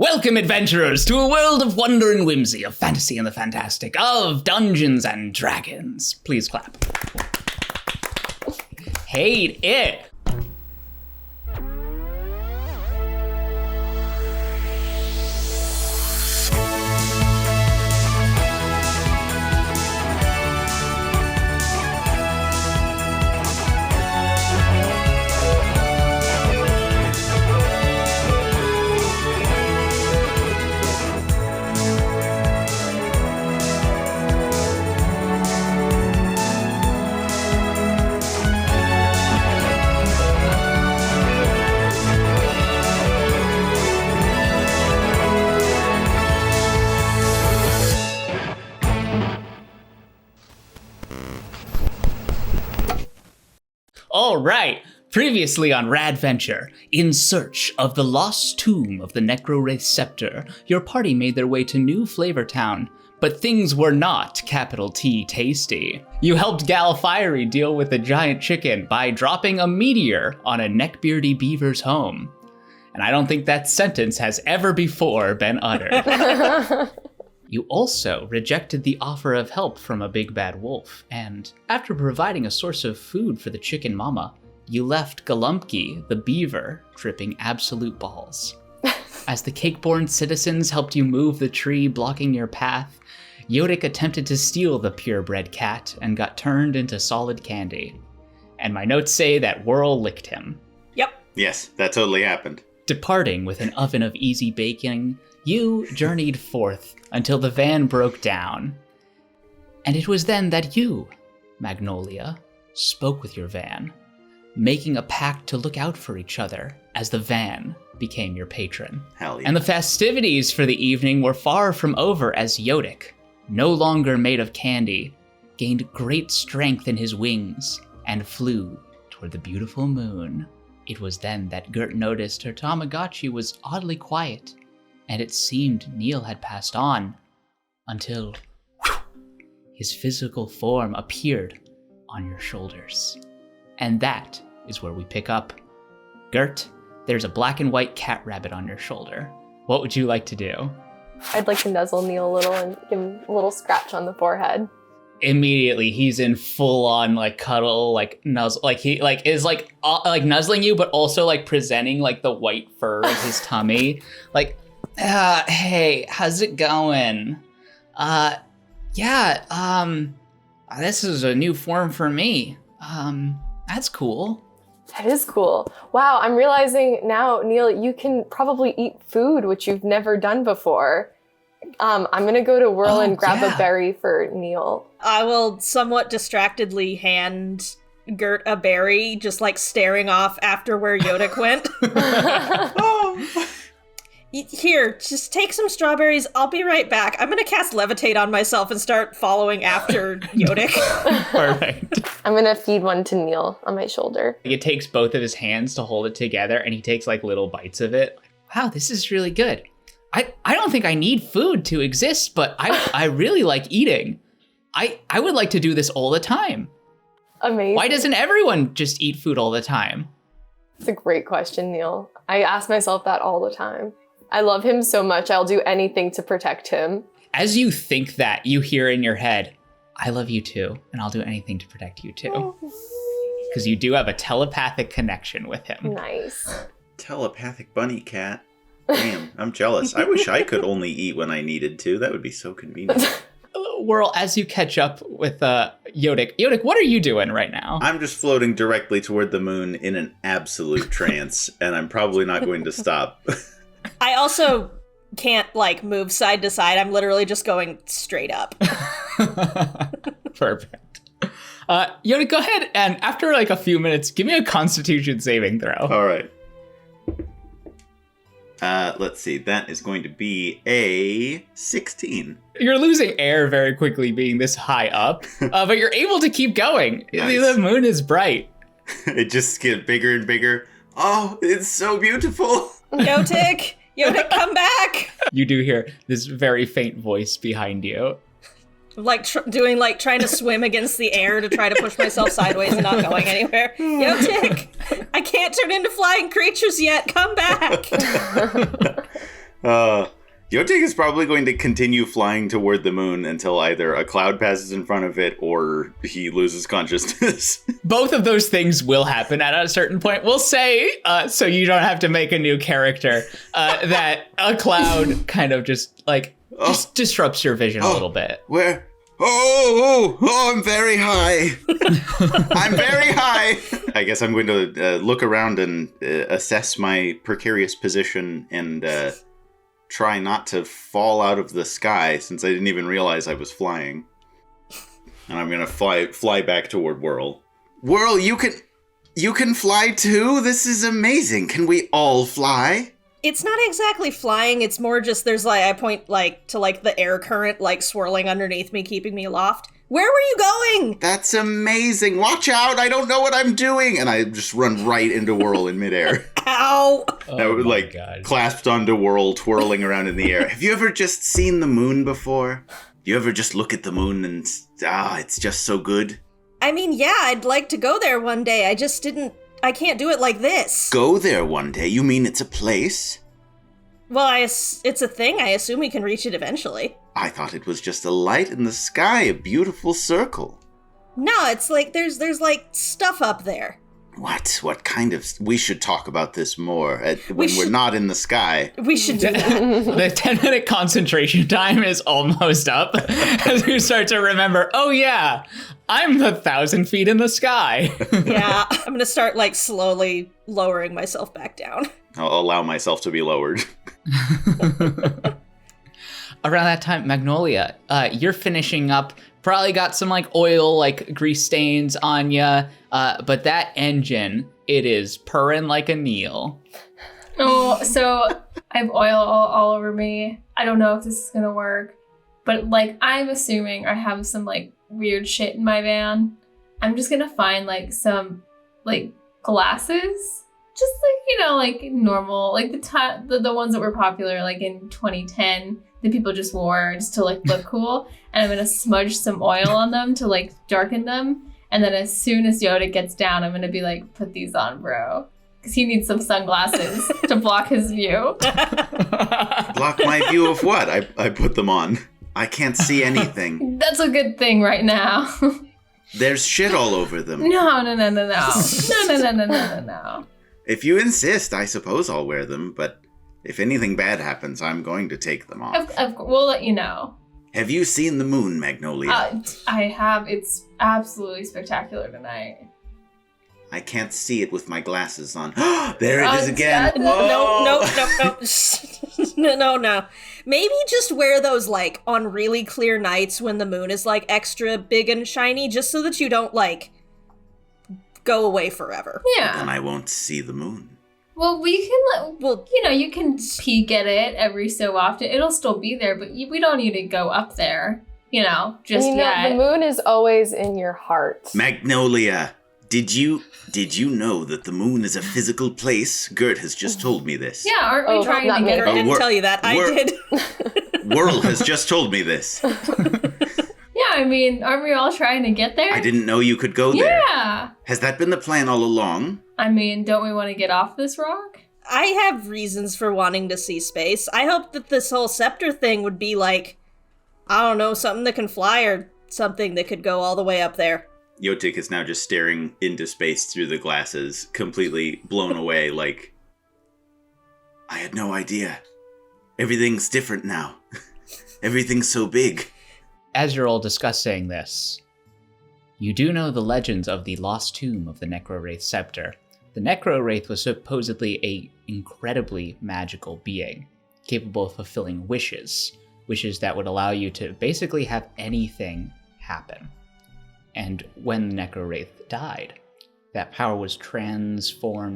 Welcome, adventurers, to a world of wonder and whimsy, of fantasy and the fantastic, of Dungeons and Dragons. Please clap. Hate it. All right, previously on Radventure, in search of the lost tomb of the NecroWraith Scepter, your party made their way to New Flavor Town, but things were not capital T tasty. You helped Galifiery deal with a giant chicken by dropping a meteor on a neckbeardy beaver's home. And I don't think that sentence has ever before been uttered. You also rejected the offer of help from a big bad wolf, and after providing a source of food for the chicken mama, you left Galumpki, the beaver, dripping absolute balls. As the cake-born citizens helped you move the tree blocking your path, Yodik attempted to steal the purebred cat and got turned into solid candy. And my notes say that Whirl licked him. Yep. Yes, that totally happened. Departing with an oven of easy baking, you journeyed forth until the van broke down. And it was then that you, Magnolia, spoke with your van, making a pact to look out for each other as the van became your patron. Hell yeah. And the festivities for the evening were far from over as Yodik, no longer made of candy, gained great strength in his wings and flew toward the beautiful moon. It was then that Gert noticed her Tamagotchi was oddly quiet, and it seemed Neil had passed on, until his physical form appeared on your shoulders. And that is where we pick up. Gert, there's a black and white cat rabbit on your shoulder. What would you like to do? I'd like to nuzzle Neil a little and give him a little scratch on the forehead. Immediately, he's in full-on cuddle, nuzzle, he is nuzzling you, but also presenting the white fur of his tummy, hey, how's it going? This is a new form for me. That's cool. That is cool. Wow, I'm realizing now, Neil, you can probably eat food, which you've never done before. I'm gonna go to Whirl and grab a berry for Neil. I will somewhat distractedly hand Gert a berry, just staring off after where Yodik went. Here, just take some strawberries. I'll be right back. I'm gonna cast Levitate on myself and start following after Yodik. Perfect. I'm gonna feed one to Neil on my shoulder. It takes both of his hands to hold it together, and he takes little bites of it. Wow, this is really good. I don't think I need food to exist, but I really like eating. I would like to do this all the time. Amazing. Why doesn't everyone just eat food all the time? It's a great question, Neil. I ask myself that all the time. I love him so much, I'll do anything to protect him. As you think that, you hear in your head, I love you too, and I'll do anything to protect you too. Because you do have a telepathic connection with him. Nice. Telepathic bunny cat. Damn, I'm jealous. I wish I could only eat when I needed to. That would be so convenient. Whirl, as you catch up with Yodik. Yodik, what are you doing right now? I'm just floating directly toward the moon in an absolute trance, and I'm probably not going to stop. I also can't move side to side. I'm literally just going straight up. Perfect. Yodik, go ahead and after a few minutes, give me a Constitution saving throw. All right. Let's see. That is going to be a 16. You're losing air very quickly being this high up, but you're able to keep going. Nice. The moon is bright. It just gets bigger and bigger. Oh, it's so beautiful. Yodik, come back. You do hear this very faint voice behind you. Trying to swim against the air to try to push myself sideways and not going anywhere. Yodik, I can't turn into flying creatures yet. Come back. Yotik is probably going to continue flying toward the moon until either a cloud passes in front of it or he loses consciousness. Both of those things will happen at a certain point. We'll say, so you don't have to make a new character, that a cloud kind of just disrupts your vision a little bit. Where? Oh, I'm very high. I'm very high. I guess I'm going to look around and assess my precarious position and try not to fall out of the sky since I didn't even realize I was flying. And I'm going to fly back toward Whirl. Whirl, you can fly too? This is amazing. Can we all fly? It's not exactly flying, it's more just there's I point to the air current swirling underneath me, keeping me aloft. Where were you going? That's amazing. Watch out, I don't know what I'm doing. And I just run right into Whirl in midair. Ow! God. Clasped onto Whirl, twirling around in the air. Have you ever just seen the moon before? Do you ever just look at the moon and, it's just so good? I mean, yeah, I'd like to go there one day. I can't do it like this. Go there one day? You mean it's a place? Well, it's a thing. I assume we can reach it eventually. I thought it was just a light in the sky, a beautiful circle. No, it's there's stuff up there. What kind of... We should talk about this more when we're not in the sky. We should do that. The 10-minute concentration time is almost up as we start to remember, oh yeah, I'm 1,000 feet in the sky. Yeah, I'm going to start slowly lowering myself back down. I'll allow myself to be lowered. Around that time, Magnolia, you're finishing up. Probably got some oil, grease stains on ya. But that engine, it is purring like a Neil. Oh, so I have oil all over me. I don't know if this is gonna work, but I'm assuming I have some weird shit in my van. I'm just gonna find some glasses. Just normal, the ones that were popular in 2010 that people just wore just to look cool. And I'm gonna smudge some oil on them to darken them. And then as soon as Yoda gets down, I'm gonna be put these on, bro. Because he needs some sunglasses to block his view. Block my view of what? I put them on. I can't see anything. That's a good thing right now. There's shit all over them. No. No. If you insist, I suppose I'll wear them, but if anything bad happens, I'm going to take them off. We'll let you know. Have you seen the moon, Magnolia? I have. It's absolutely spectacular tonight. I can't see it with my glasses on. There it is again. No. No. Maybe just wear those on really clear nights when the moon is extra big and shiny, just so that you don't go away forever. Yeah. Then I won't see the moon. Well, we can, you can peek at it every so often. It'll still be there, but we don't need to go up there, just yet. The moon is always in your heart. Magnolia, did you know that the moon is a physical place? Gert has just told me this. Yeah, aren't we trying to get her? I didn't tell you that. I did. Whirl has just told me this. Yeah, I mean, aren't we all trying to get there? I didn't know you could go there. Yeah. Has that been the plan all along? I mean, don't we want to get off this rock? I have reasons for wanting to see space. I hope that this whole Scepter thing would be I don't know, something that can fly or something that could go all the way up there. Yotik is now just staring into space through the glasses, completely blown away, I had no idea. Everything's different now. Everything's so big. As you're all discussing this, you do know the legends of the lost tomb of the NecroWraith Scepter. The NecroWraith was supposedly an incredibly magical being, capable of fulfilling wishes that would allow you to basically have anything happen. And when the NecroWraith died, that power was transfigured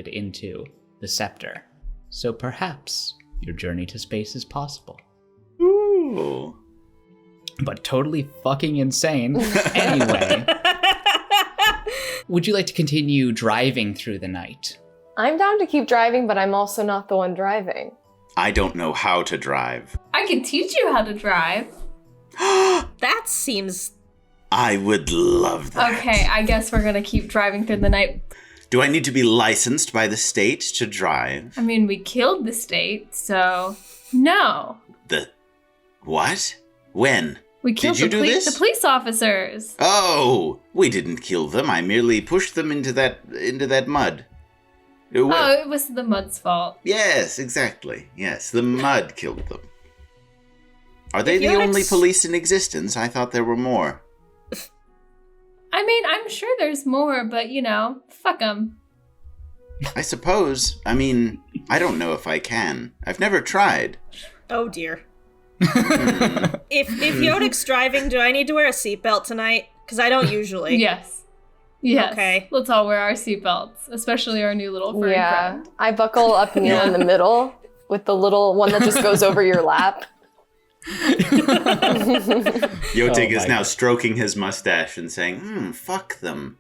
into the Scepter. So perhaps your journey to space is possible. Ooh. But totally fucking insane. Anyway, would you like to continue driving through the night? I'm down to keep driving, but I'm also not the one driving. I don't know how to drive. I can teach you how to drive. That seems... I would love that. Okay, I guess we're gonna keep driving through the night. Do I need to be licensed by the state to drive? I mean, we killed the state, so no. What? When? We killed Did you do this? the police officers. Oh, we didn't kill them. I merely pushed them into that mud. Oh, it was the mud's fault. Yes, exactly. Yes, the mud killed them. Are they the only police in existence? I thought there were more. I mean, I'm sure there's more, but, fuck them. I suppose. I mean, I don't know if I can. I've never tried. Oh, dear. If Yodik's driving, do I need to wear a seatbelt tonight? Because I don't usually. Yes. Okay. Let's all wear our seatbelts, especially our new little furry friend. I buckle up Neil in the middle with the little one that just goes over your lap. Yotik is now stroking his mustache and saying, fuck them.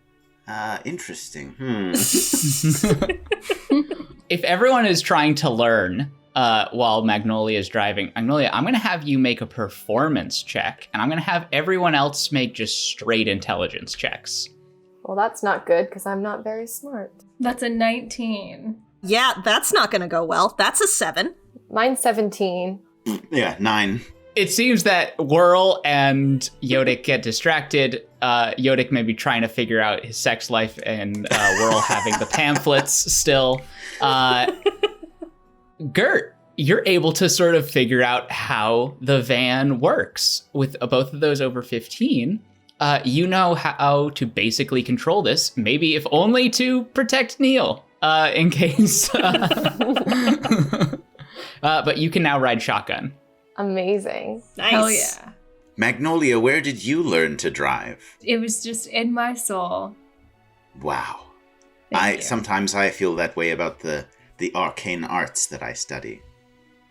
Interesting. If everyone is trying to learn while Magnolia is driving, Magnolia, I'm going to have you make a performance check, and I'm going to have everyone else make just straight intelligence checks. Well, that's not good, because I'm not very smart. That's a 19. Yeah, that's not going to go well. That's a 7. Mine's 17. Yeah, 9. It seems that Whirl and Yodik get distracted. Yodik may be trying to figure out his sex life, and Whirl having the pamphlets still. Gert, you're able to sort of figure out how the van works. With both of those over 15, you know how to basically control this, maybe if only to protect Neil, in case. But you can now ride shotgun. Amazing. Nice. Hell yeah. Magnolia, where did you learn to drive? It was just in my soul. Wow. Thank you. Sometimes I feel that way about the arcane arts that I study.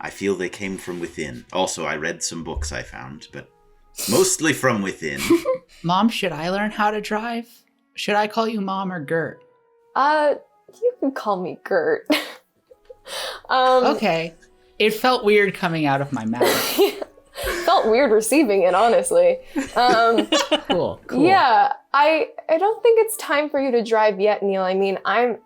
I feel they came from within. Also, I read some books I found, but mostly from within. Mom, should I learn how to drive? Should I call you Mom or Gert? You can call me Gert. Okay. It felt weird coming out of my mouth. Felt weird receiving it, honestly. Cool. Yeah, I don't think it's time for you to drive yet, Neil. I mean, I'm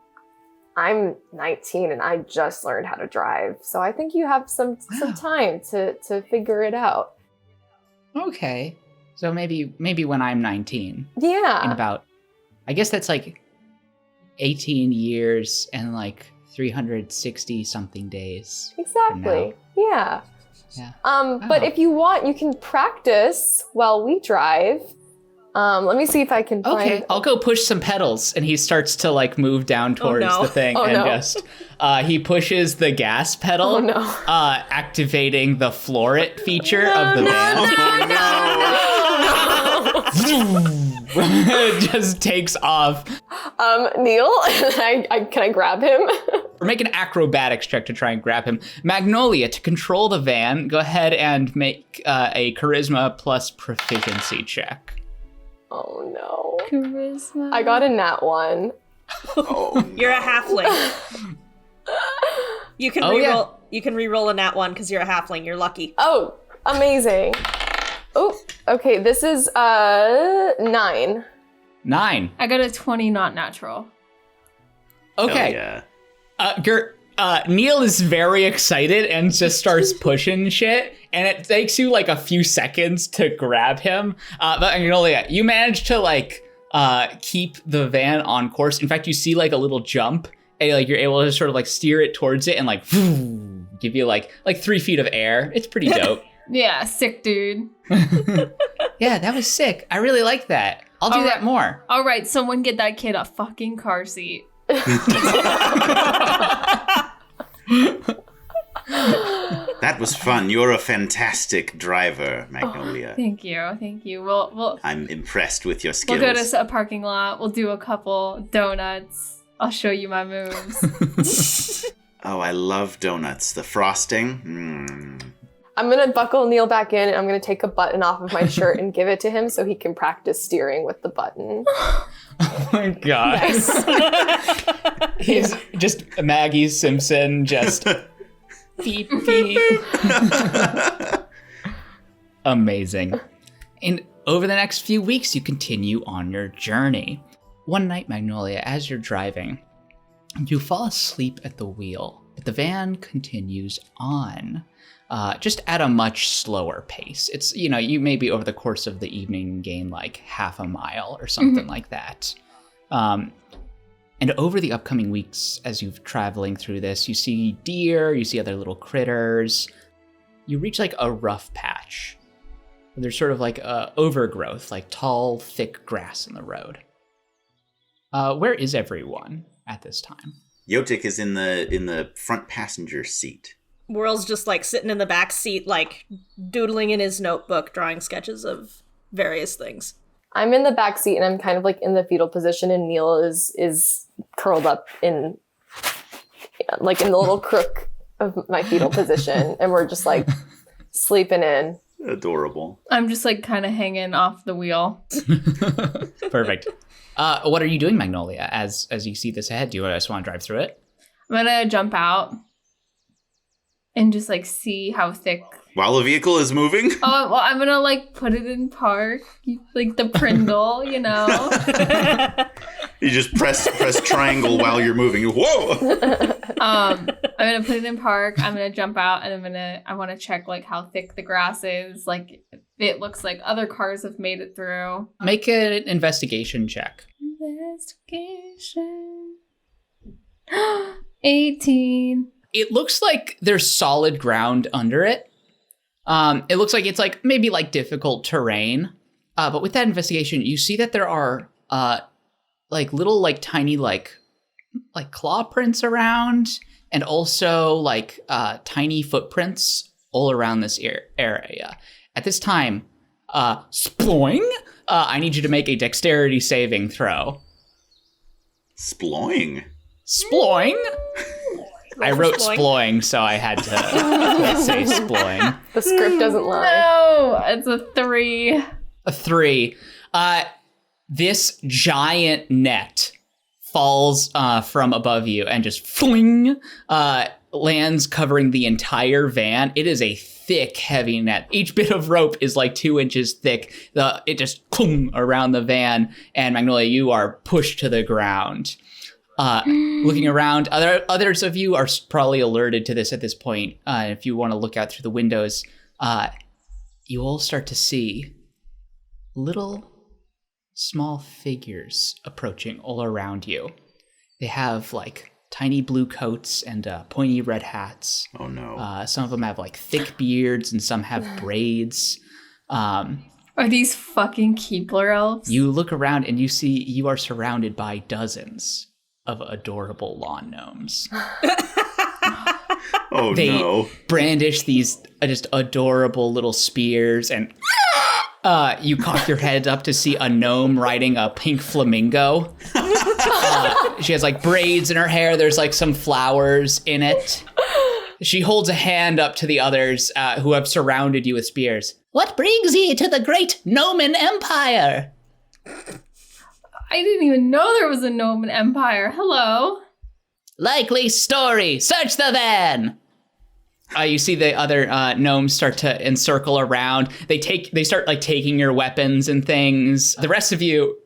19 and I just learned how to drive, so I think you have some time to figure it out. Okay. So maybe when I'm 19. Yeah. In about, I guess that's like 18 years and like 360 something days. Exactly. Yeah. Yeah. But if you want, you can practice while we drive. Let me see if I can find... Okay, I'll go push some pedals. And he starts to like move down towards the thing just he pushes the gas pedal, activating the floor it feature of the van. It just takes off. Neil, can I grab him? Or make an acrobatics check to try and grab him. Magnolia, to control the van, go ahead and make a charisma plus proficiency check. Oh no. Charisma. I got a nat 1. Oh, no. You're a halfling. You can reroll. You can reroll a nat 1 because you're a halfling. You're lucky. Oh, amazing. Oh, okay. This is 9. 9. I got a 20, not natural. Okay. Hell yeah. Gert, Neil is very excited and just starts pushing shit, and it takes you like a few seconds to grab him. But Magnolia, you manage to like keep the van on course. In fact, you see like a little jump, and like you're able to sort of like steer it towards it and like give you like 3 feet of air. It's pretty dope. Yeah, sick dude. Yeah, that was sick. I really like that. I'll do that more. All right, someone get that kid a fucking car seat. That was fun. You're a fantastic driver, Magnolia. Thank you. We'll I'm impressed with your skills. We'll go to a parking lot. We'll do a couple donuts. I'll show you my moves. Oh, I love donuts. The frosting. I'm going to buckle Neil back in, and I'm going to take a button off of my shirt and give it to him so he can practice steering with the button. Oh my god. Nice. He's just Maggie Simpson, just beep, beep. Amazing. And over the next few weeks, you continue on your journey. One night, Magnolia, as you're driving, You fall asleep at the wheel, but the van continues on, just at a much slower pace. It's, you maybe over the course of the evening gain like half a mile or something like that. And over the upcoming weeks, as you're traveling through this, you see deer, you see other little critters. You reach like a rough patch. There's sort of like overgrowth, like tall, thick grass in the road. Where is everyone at this time? Yotik is in the front passenger seat. Whirl's just like sitting in the back seat, like doodling in his notebook, drawing sketches of various things. I'm in the back seat and I'm kind of like in the fetal position, and Neil is curled up in like in the little crook of my fetal position, and we're just like sleeping in. Adorable. I'm just like kind of hanging off the wheel. Perfect. What are you doing, Magnolia, as you see this ahead? Do you just want to drive through it? I'm gonna jump out and just like see how thick. While the vehicle is moving? Oh, well, I'm gonna like put it in park, like the Prindle, You just press triangle while you're moving. Whoa! I'm gonna put it in park. I'm gonna jump out, and I want to check like how thick the grass is. Like it looks like other cars have made it through. Make an investigation check. Investigation. 18. It looks like there's solid ground under it. It looks like it's like maybe like difficult terrain. But with that investigation, you see that there are like little like tiny like claw prints around, and also like tiny footprints all around this area. At this time, sploing, I need you to make a dexterity saving throw. Sploing? Sploing? I wrote sploing, so I had to say sploing. The script doesn't lie. No, it's a 3. A 3. This giant net falls from above you and just fling, lands covering the entire van. It is a thick, heavy net. Each bit of rope is like 2 inches thick. It just around the van, and Magnolia, you are pushed to the ground. Looking around, others of you are probably alerted to this at this point. If you want to look out through the windows, you all start to see little small figures approaching all around you. They have like tiny blue coats and pointy red hats. Oh no. Some of them have like thick beards and some have braids. Are these fucking Keebler elves? You look around and you see you are surrounded by dozens of adorable lawn gnomes. Oh They brandish these just adorable little spears, and you cock your head up to see a gnome riding a pink flamingo. She has like braids in her hair. There's like some flowers in it. She holds a hand up to the others who have surrounded you with spears. What brings ye to the great Gnoman Empire? I didn't even know there was a Gnoman Empire. Hello. Likely story. Search the van. You see the other gnomes start to encircle around. They start like taking your weapons and things. The rest of you,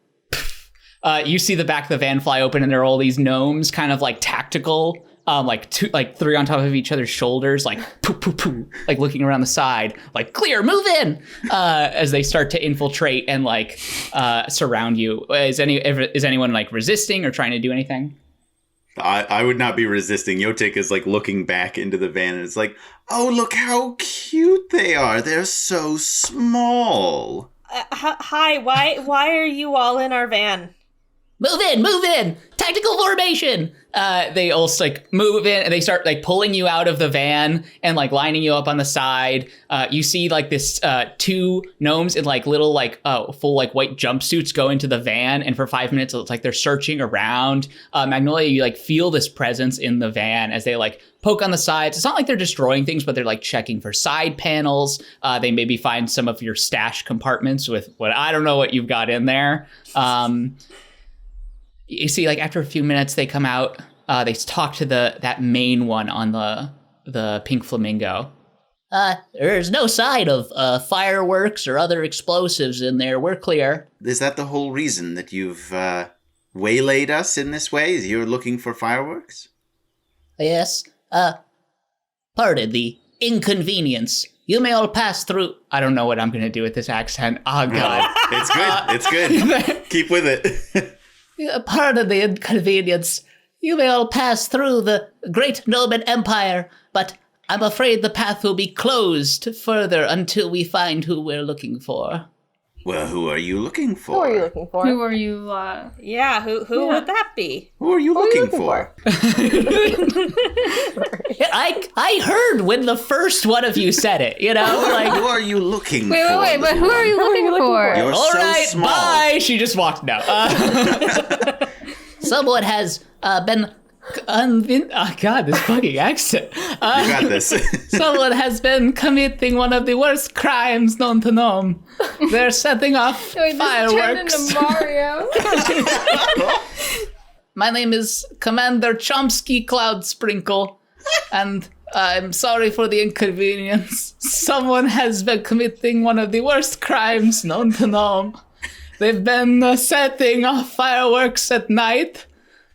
you see the back of the van fly open, and there are all these gnomes, kind of like tactical, like 3 on top of each other's shoulders, like poo poo poo, like looking around the side, like clear, move in, as they start to infiltrate and like surround you. Is anyone like resisting or trying to do anything? I would not be resisting. Yotik is like looking back into the van, and it's like, oh, look how cute they are. They're so small. Hi, why are you all in our van? Move in, tactical formation. They all like move in, and they start like pulling you out of the van and like lining you up on the side. You see like this 2 gnomes in like little like full like white jumpsuits go into the van, and for 5 minutes it's like they're searching around. Magnolia, you like feel this presence in the van as they like poke on the sides. It's not like they're destroying things, but they're like checking for side panels. They maybe find some of your stash compartments with what I don't know what you've got in there. You see, like after a few minutes, they come out. They talk to that main one on the pink flamingo. There's no sign of fireworks or other explosives in there. We're clear. Is that the whole reason that you've waylaid us in this way? You're looking for fireworks? Yes. Pardon the inconvenience. You may all pass through. I don't know what I'm going to do with this accent. Oh, God. It's good. It's good. Keep with it. Pardon the inconvenience. You may all pass through the great Gnomon Empire, but I'm afraid the path will be closed further until we find who we're looking for. Well, who are you looking for? Who are you looking for? Who are you, Yeah, who would that be? Who are you looking for? I heard when the first one of you said it, you know? Like, Who are you looking for? Wait, but who are you looking for? You're all so right, small. bye. She just walked now. Someone has been oh, God, this fucking accent. You got this. Someone has been committing one of the worst crimes known to Gnome. They're setting off fireworks. This turned into Mario. My name is Commander Chomsky Cloud Sprinkle, and I'm sorry for the inconvenience. Someone has been committing one of the worst crimes known to Gnome. They've been setting off fireworks at night,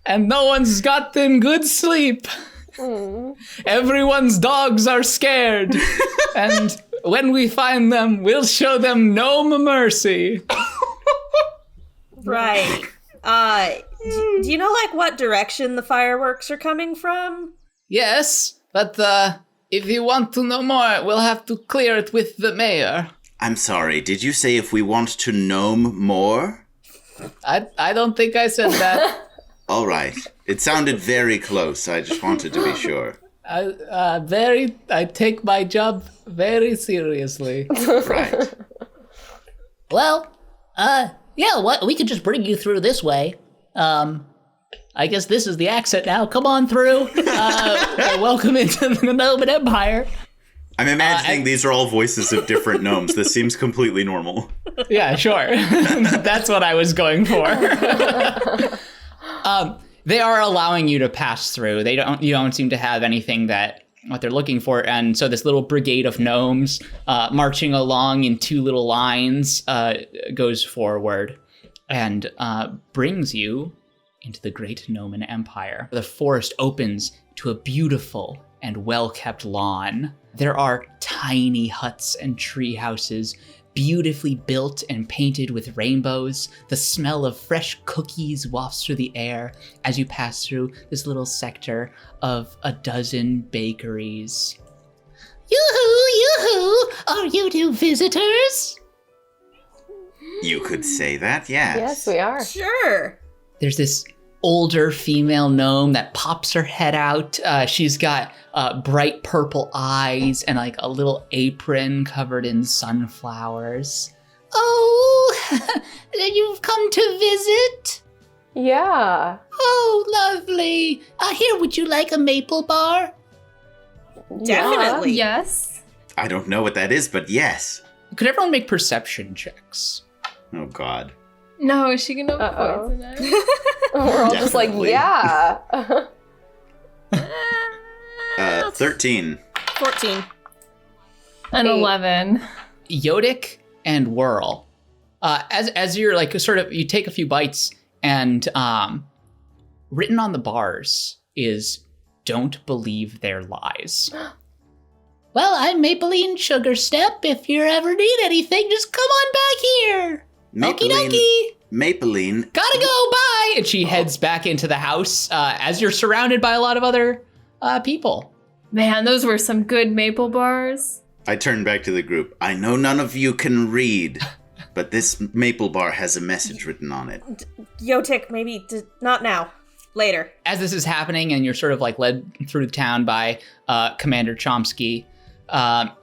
and no one's gotten good sleep. Everyone's dogs are scared, and when we find them, we'll show them no mercy. Right. Do you know, like, what direction the fireworks are coming from? Yes, but if you want to know more, we'll have to clear it with the mayor. I'm sorry, did you say if we want to gnome more? I don't think I said that. All right. It sounded very close. I just wanted to be sure. I take my job very seriously. Right. Well, yeah, we could just bring you through this way. I guess this is the exit now. Come on through. Welcome into the Gnomon Empire. I'm imagining these are all voices of different gnomes. This seems completely normal. Yeah, sure. That's what I was going for. They are allowing you to pass through. You don't seem to have anything what they're looking for. And so this little brigade of gnomes marching along in two little lines goes forward and brings you into the great Gnomon Empire. The forest opens to a beautiful and well-kept lawn. There are tiny huts and tree houses, beautifully built and painted with rainbows. The smell of fresh cookies wafts through the air as you pass through this little sector of a dozen bakeries. Yoo-hoo, yoo-hoo! Are you two visitors? You could say that, yes. Yes, we are. Sure. There's this older female gnome that pops her head out. She's got bright purple eyes and like a little apron covered in sunflowers. Oh, you've come to visit? Yeah. Oh, lovely. Here, would you like a maple bar? Definitely. Yes. I don't know what that is, but yes. Could everyone make perception checks? Oh, God. No, is she gonna Uh-oh. poison it? We're all just like, Definitely. yeah. 13. 14. An 8. 11. Yodik and Whirl. As you're like sort of, you take a few bites and written on the bars is, don't believe their lies. Well, I'm Mapeline Sugarstep. If you ever need anything, just come on back here. Okie dokie. Mapeline. Gotta go, bye! And she heads back into the house as you're surrounded by a lot of other people. Man, those were some good maple bars. I turn back to the group. I know none of you can read, but this maple bar has a message written on it. Yotik, maybe not now. Later. As this is happening and you're sort of like led through town by Commander Chomsky,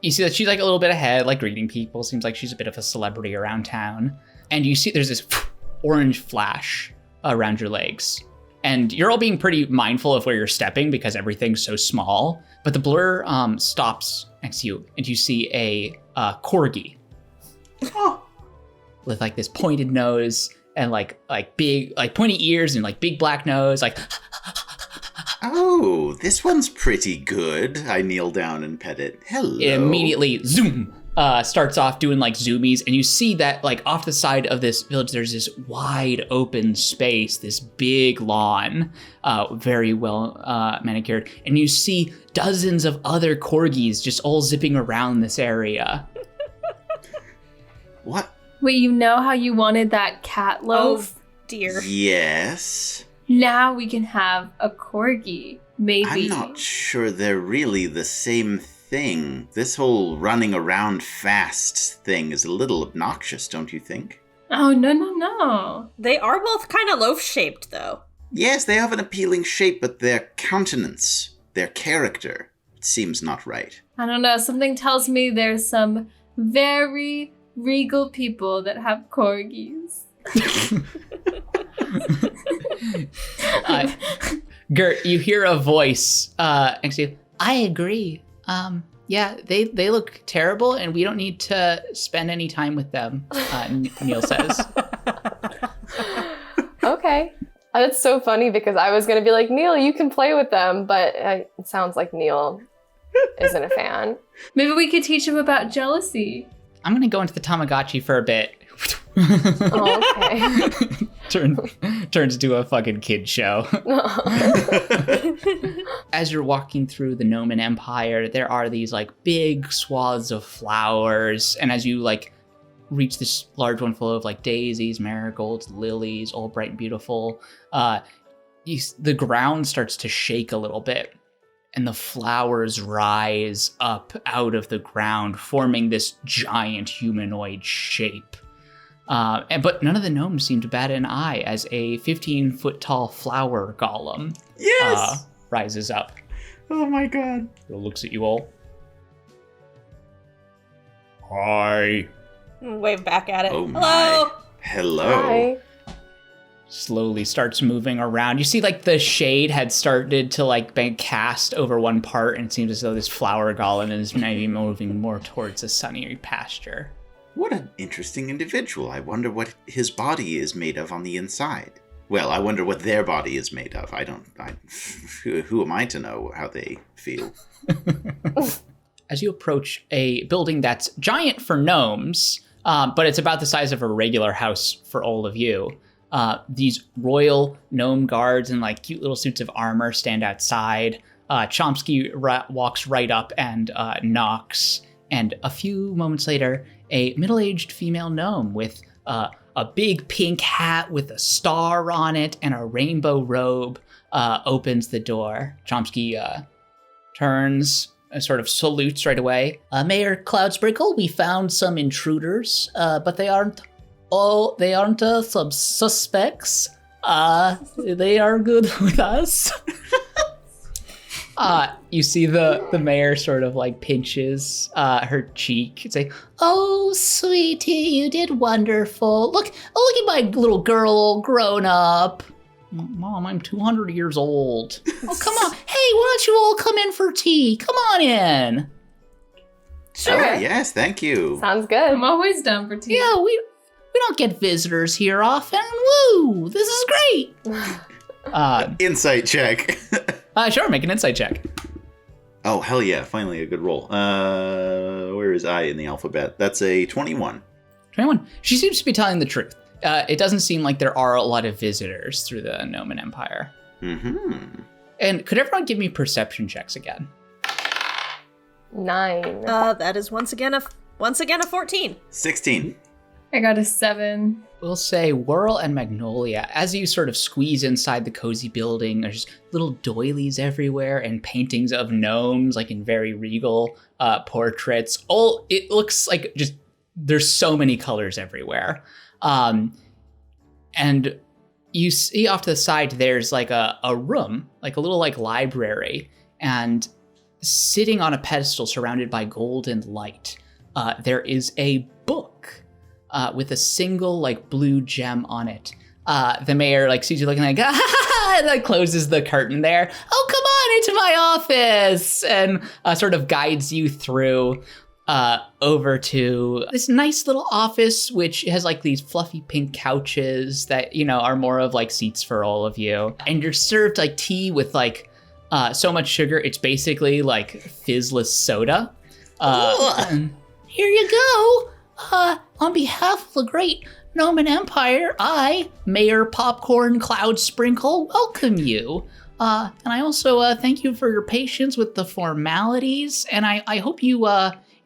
you see that she's like a little bit ahead, like greeting people. Seems like she's a bit of a celebrity around town. And you see there's this orange flash around your legs. And you're all being pretty mindful of where you're stepping because everything's so small. But the blur stops next to you and you see a corgi. With like this pointed nose and like big, like pointy ears and like big black nose, like. Oh, this one's pretty good. I kneel down and pet it. Hello. It immediately, zoom, starts off doing like zoomies, and you see that like off the side of this village, there's this wide open space, this big lawn, very well manicured, and you see dozens of other corgis just all zipping around this area. What? Wait, you know how you wanted that cat loaf? Oh, dear. Yes. Now we can have a corgi, maybe. I'm not sure they're really the same thing. This whole running around fast thing is a little obnoxious, don't you think? Oh, no. They are both kind of loaf-shaped, though. Yes, they have an appealing shape, but their countenance, their character, it seems not right. I don't know. Something tells me there's some very regal people that have corgis. Gert, you hear a voice next to you. I agree. Yeah, they look terrible, and we don't need to spend any time with them, Neil says. Okay. That's so funny because I was going to be like, Neil, you can play with them, but it sounds like Neil isn't a fan. Maybe we could teach him about jealousy. I'm going to go into the Tamagotchi for a bit. Oh, okay. Turns into a fucking kid show. As you're walking through the Gnomon Empire, there are these like big swaths of flowers, and as you like reach this large one full of like daisies, marigolds, lilies, all bright and beautiful, the ground starts to shake a little bit, and the flowers rise up out of the ground, forming this giant humanoid shape. But none of the gnomes seem to bat an eye as a 15-foot tall flower golem rises up. Oh my god. It looks at you all. Hi. Wave back at it. Oh Hello. my. Hello. Hi. Slowly starts moving around. You see like the shade had started to like be cast over one part, and it seems as though this flower golem is maybe moving more towards a sunnier pasture. What an interesting individual. I wonder what his body is made of on the inside. Well, I wonder what their body is made of. Who am I to know how they feel? As you approach a building that's giant for gnomes, but it's about the size of a regular house for all of you, these royal gnome guards in like cute little suits of armor stand outside. Chomsky walks right up and knocks, and a few moments later, a middle-aged female gnome with a big pink hat with a star on it and a rainbow robe opens the door. Chomsky turns, sort of salutes right away. Mayor Cloudsprinkle, we found some intruders, but they aren't some suspects. They are good with us. You see the mayor sort of like pinches her cheek and say, "Oh, sweetie, you did wonderful. Look at my little girl all grown up." "Mom, I'm 200 years old." "Oh, come on. Hey, why don't you all come in for tea? Come on in." Sure. Oh, yes, thank you. Sounds good. I'm always down for tea. Yeah, we don't get visitors here often. Woo, this is great. Insight check. Sure, make an insight check. Oh, hell yeah, finally a good roll. Where is I in the alphabet? That's a 21. 21. She seems to be telling the truth. It doesn't seem like there are a lot of visitors through the Gnomon Empire. Mm-hmm. And could everyone give me perception checks again? 9. That is once again a 14. 16. I got a 7. We'll say Whirl and Magnolia. As you sort of squeeze inside the cozy building, there's little doilies everywhere and paintings of gnomes, like in very regal portraits. It looks like just there's so many colors everywhere. And you see off to the side, there's like a room, like a little like library, and sitting on a pedestal surrounded by golden light, there is a book. With a single like blue gem on it. The mayor like sees you looking like, and like closes the curtain there. "Oh, come on into my office," and sort of guides you through over to this nice little office, which has like these fluffy pink couches that, you know, are more of like seats for all of you. And you're served like tea with like so much sugar, it's basically like fizzless soda. here you go. On behalf of the great Gnomon Empire, I, Mayor Popcorn Cloud Sprinkle, welcome you. And I also thank you for your patience with the formalities, and I hope you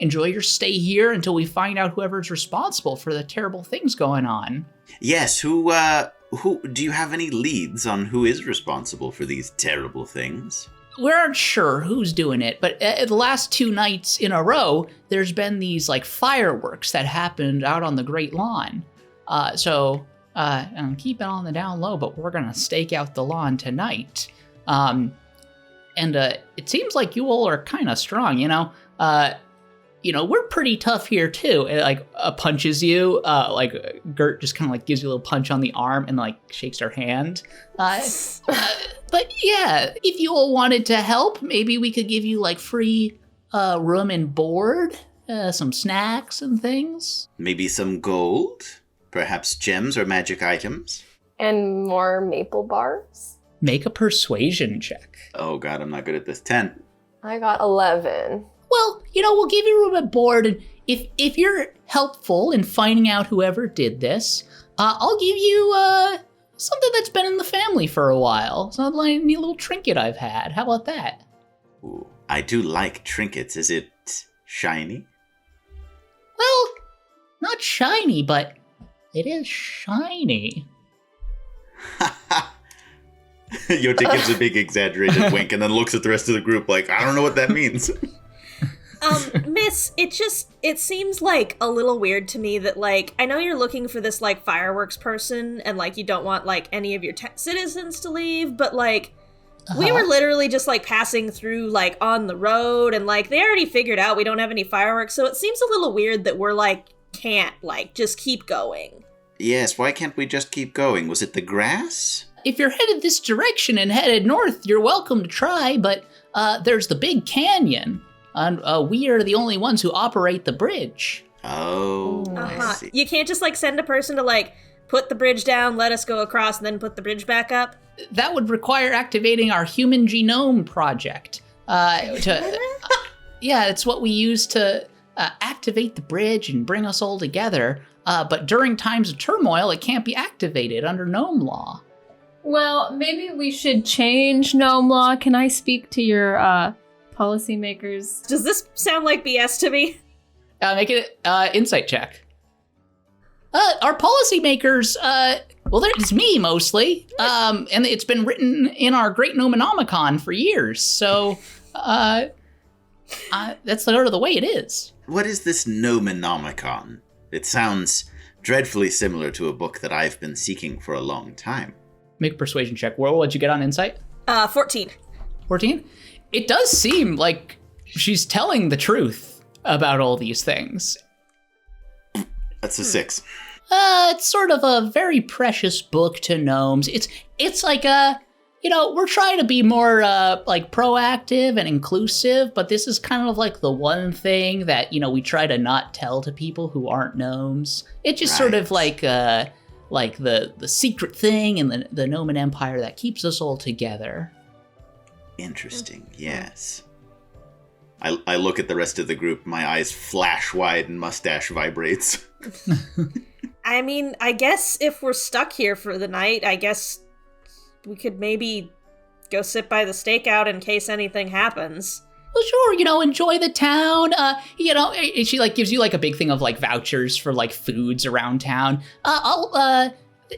enjoy your stay here until we find out whoever's responsible for the terrible things going on. Yes, who do you have any leads on who is responsible for these terrible things? We aren't sure who's doing it, but the last 2 nights in a row, there's been these like fireworks that happened out on the Great Lawn. So I'm keeping on the down low, but we're gonna stake out the lawn tonight. And it seems like you all are kind of strong, you know. We're pretty tough here too. It punches you. Gert just kind of like gives you a little punch on the arm and like shakes her hand. But yeah, if you all wanted to help, maybe we could give you like free room and board, some snacks and things. Maybe some gold, perhaps gems or magic items. And more maple bars. Make a persuasion check. Oh god, I'm not good at this. 10. I got 11. Well, we'll give you room and board, and if you're helpful in finding out whoever did this, I'll give you something that's been in the family for a while. It's not like any little trinket I've had. How about that? Ooh, I do like trinkets. Is it shiny? Well, not shiny, but it is shiny. Yota gives a big exaggerated wink and then looks at the rest of the group like, I don't know what that means. Miss, it seems like a little weird to me that, like, I know you're looking for this, like, fireworks person and, like, you don't want, like, any of your citizens to leave, but, like, we were literally just, like, passing through, like, on the road and, like, they already figured out we don't have any fireworks, so it seems a little weird that we're, like, can't, like, just keep going. Yes, why can't we just keep going? Was it the grass? If you're headed this direction and headed north, you're welcome to try, but there's the big canyon. And we are the only ones who operate the bridge. Oh, I see. You can't just, like, send a person to, like, put the bridge down, let us go across, and then put the bridge back up? That would require activating our human genome project. Yeah, it's what we use to activate the bridge and bring us all together. But during times of turmoil, it can't be activated under gnome law. Well, maybe we should change gnome law. Can I speak to your policymakers? Does this sound like BS to me? Make it insight check. Our policymakers, well, it's me mostly, and it's been written in our Great Gnomonomicon for years, so that's sort of the way it is. What is this Gnomonomicon? It sounds dreadfully similar to a book that I've been seeking for a long time. Make a persuasion check. What'd you get on insight? 14. 14? It does seem like she's telling the truth about all these things. That's a 6. It's sort of a very precious book to gnomes. It's like we're trying to be more like proactive and inclusive, but this is kind of like the one thing that, we try to not tell to people who aren't gnomes. It's just sort of like the secret thing in the Gnomon Empire that keeps us all together. Interesting, yes. I look at the rest of the group, my eyes flash wide and mustache vibrates. I mean, I guess if we're stuck here for the night, I guess we could maybe go sit by the stakeout in case anything happens. Well, sure, enjoy the town. She like gives you like a big thing of like vouchers for like foods around town.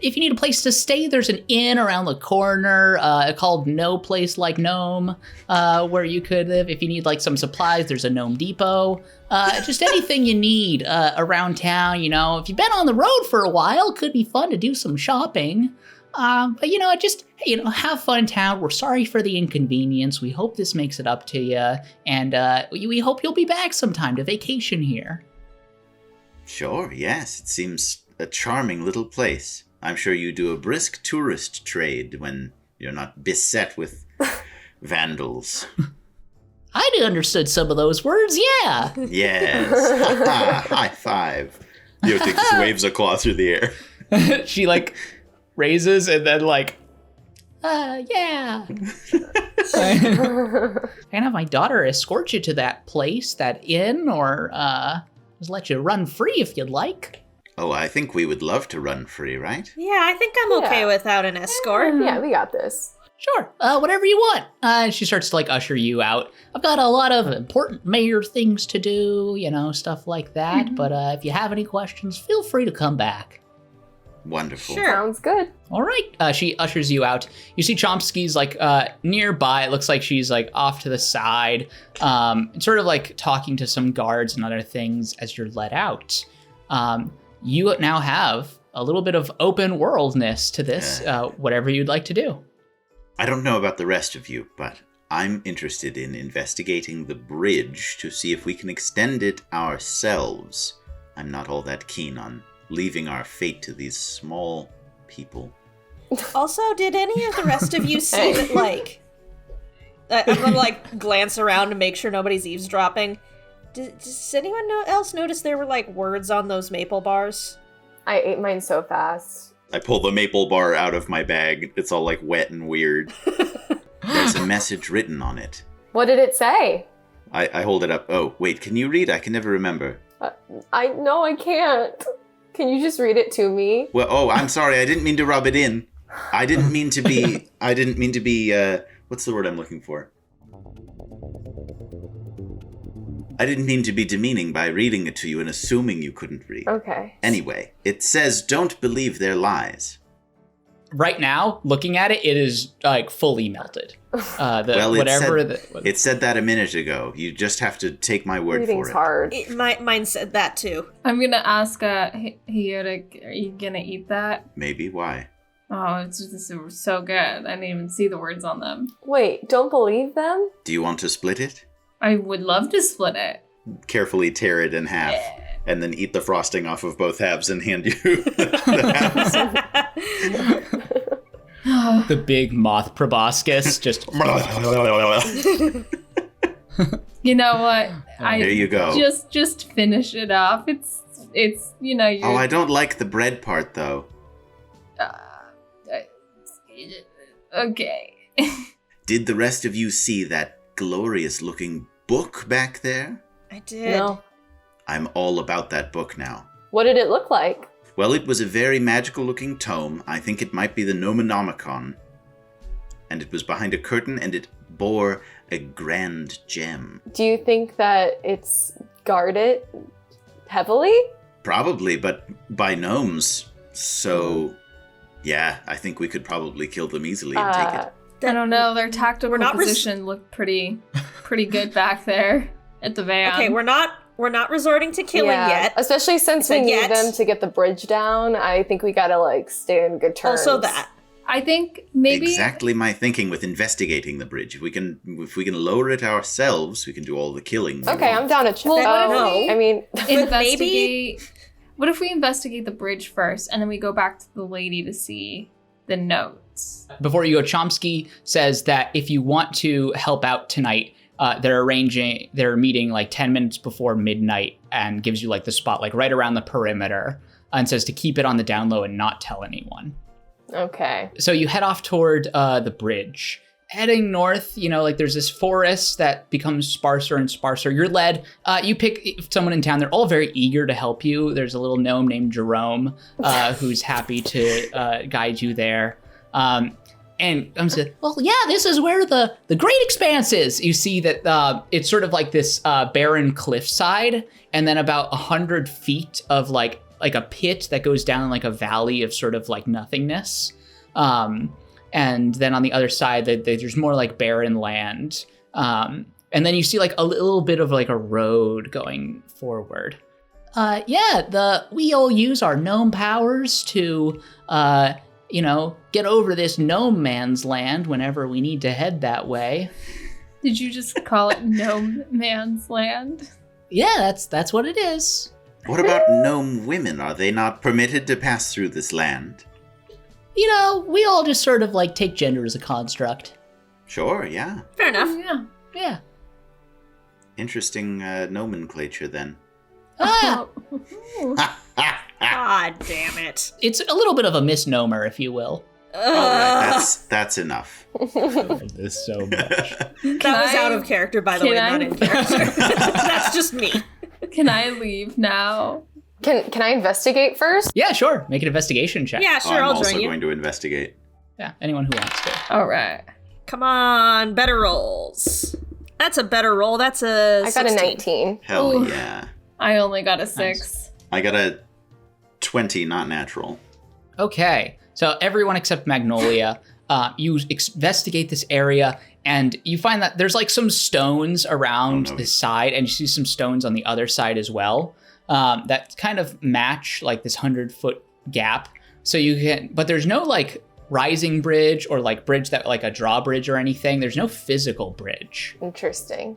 If you need a place to stay, there's an inn around the corner called No Place Like Gnome, where you could live. If you need like some supplies, there's a Gnome Depot. Just anything you need around town, If you've been on the road for a while, it could be fun to do some shopping. But just have fun in town. We're sorry for the inconvenience. We hope this makes it up to you. And we hope you'll be back sometime to vacation here. Sure, yes. It seems a charming little place. I'm sure you do a brisk tourist trade when you're not beset with vandals. I understood some of those words, yeah. Yes. High five. Yota just waves a claw through the air. She like raises and then like, yeah. I can have my daughter escort you to that place, that inn, or just let you run free if you'd like. Oh, I think we would love to run free, right? Yeah, I think I'm okay without an escort. Yeah, we got this. Sure, whatever you want. And she starts to, like, usher you out. I've got a lot of important mayor things to do, stuff like that. But if you have any questions, feel free to come back. Wonderful. Sure. Sounds good. All right. She ushers you out. You see Chomsky's, like, nearby. It looks like she's, like, off to the side, sort of, like, talking to some guards and other things as you're let out. You now have a little bit of open worldness to this, whatever you'd like to do. I don't know about the rest of you, but I'm interested in investigating the bridge to see if we can extend it ourselves. I'm not all that keen on leaving our fate to these small people. Also, did any of the rest of you see that, like... I'm gonna, like, glance around to make sure nobody's eavesdropping. Does anyone else notice there were, like, words on those maple bars? I ate mine so fast. I pull the maple bar out of my bag. It's all, like, wet and weird. There's a message written on it. What did it say? I hold it up. Oh, wait, can you read? I can never remember. No, I can't. Can you just read it to me? Well, I'm sorry. I didn't mean to rub it in. I didn't mean to be, what's the word I'm looking for? I didn't mean to be demeaning by reading it to you and assuming you couldn't read. Okay. Anyway, it says, don't believe their lies. Right now, looking at it, it is, like, fully melted. It said that a minute ago. You just have to take my word Reading's for it. hard. Mine said that, too. I'm gonna ask Hiotic, are you gonna eat that? Maybe. Why? Oh, it's just so good. I didn't even see the words on them. Wait, don't believe them? Do you want to split it? I would love to split it. Carefully tear it in half, and then eat the frosting off of both halves and hand you the halves. The big moth proboscis just... You know what? There you go. Just finish it off. It's you're... Oh, I don't like the bread part, though. Okay. Did the rest of you see that glorious-looking book back there? I did. No. I'm all about that book now. What did it look like? Well, it was a very magical-looking tome. I think it might be the Nomonomicon. And it was behind a curtain, and it bore a grand gem. Do you think that it's guarded heavily? Probably, but by gnomes. So, yeah, I think we could probably kill them easily and take it. I don't know. Their tactical position looked pretty good back there at the van. Okay, we're not resorting to killing yet. Especially since we need them to get the bridge down. I think we gotta, like, stay in good terms. Also that. I think maybe... Exactly my thinking with investigating the bridge. If we can lower it ourselves, we can do all the killing. Okay, I'm down to check. Well, I mean... investigate... What if we investigate the bridge first, and then we go back to the lady to see the notes? Before you go, Chomsky says that if you want to help out tonight, they're meeting like 10 minutes before midnight and gives you like the spot like right around the perimeter and says to keep it on the down low and not tell anyone. Okay. So you head off toward the bridge. Heading north, like there's this forest that becomes sparser and sparser. You're led, you pick someone in town. They're all very eager to help you. There's a little gnome named Jerome who's happy to guide you there. And I'm saying, well, yeah, this is where the Great Expanse is. You see that it's sort of like this barren cliffside, and then about 100 feet of like a pit that goes down like a valley of sort of like nothingness. And then on the other side, there's more like barren land. And then you see like a little bit of like a road going forward. We all use our gnome powers to, get over this gnome man's land whenever we need to head that way. Did you just call it gnome man's land? Yeah, that's what it is. What about gnome women? Are they not permitted to pass through this land? We all just sort of like take gender as a construct. Sure, yeah. Fair enough. Yeah. Interesting nomenclature then. Ah, God damn it. it's a little bit of a misnomer, if you will. All right, that's enough. This so much. That was out of character, by the way, not in character. That's just me. Can I leave now? Can I investigate first? Yeah, sure. Make an investigation check. Yeah, sure, I'm I'll also join you. going to investigate. Yeah, anyone who wants to. All right. Come on, better rolls. That's a better roll. That's a I got a 16. 19. Hell Ooh. yeah. I only got a 6. I got a 20, not natural. Okay, so everyone except Magnolia, you investigate this area, and you find that there's like some stones around this side, and you see some stones on the other side as well that kind of match like this 100-foot gap. So you can, but there's no like rising bridge or like bridge that like a drawbridge or anything. There's no physical bridge. Interesting.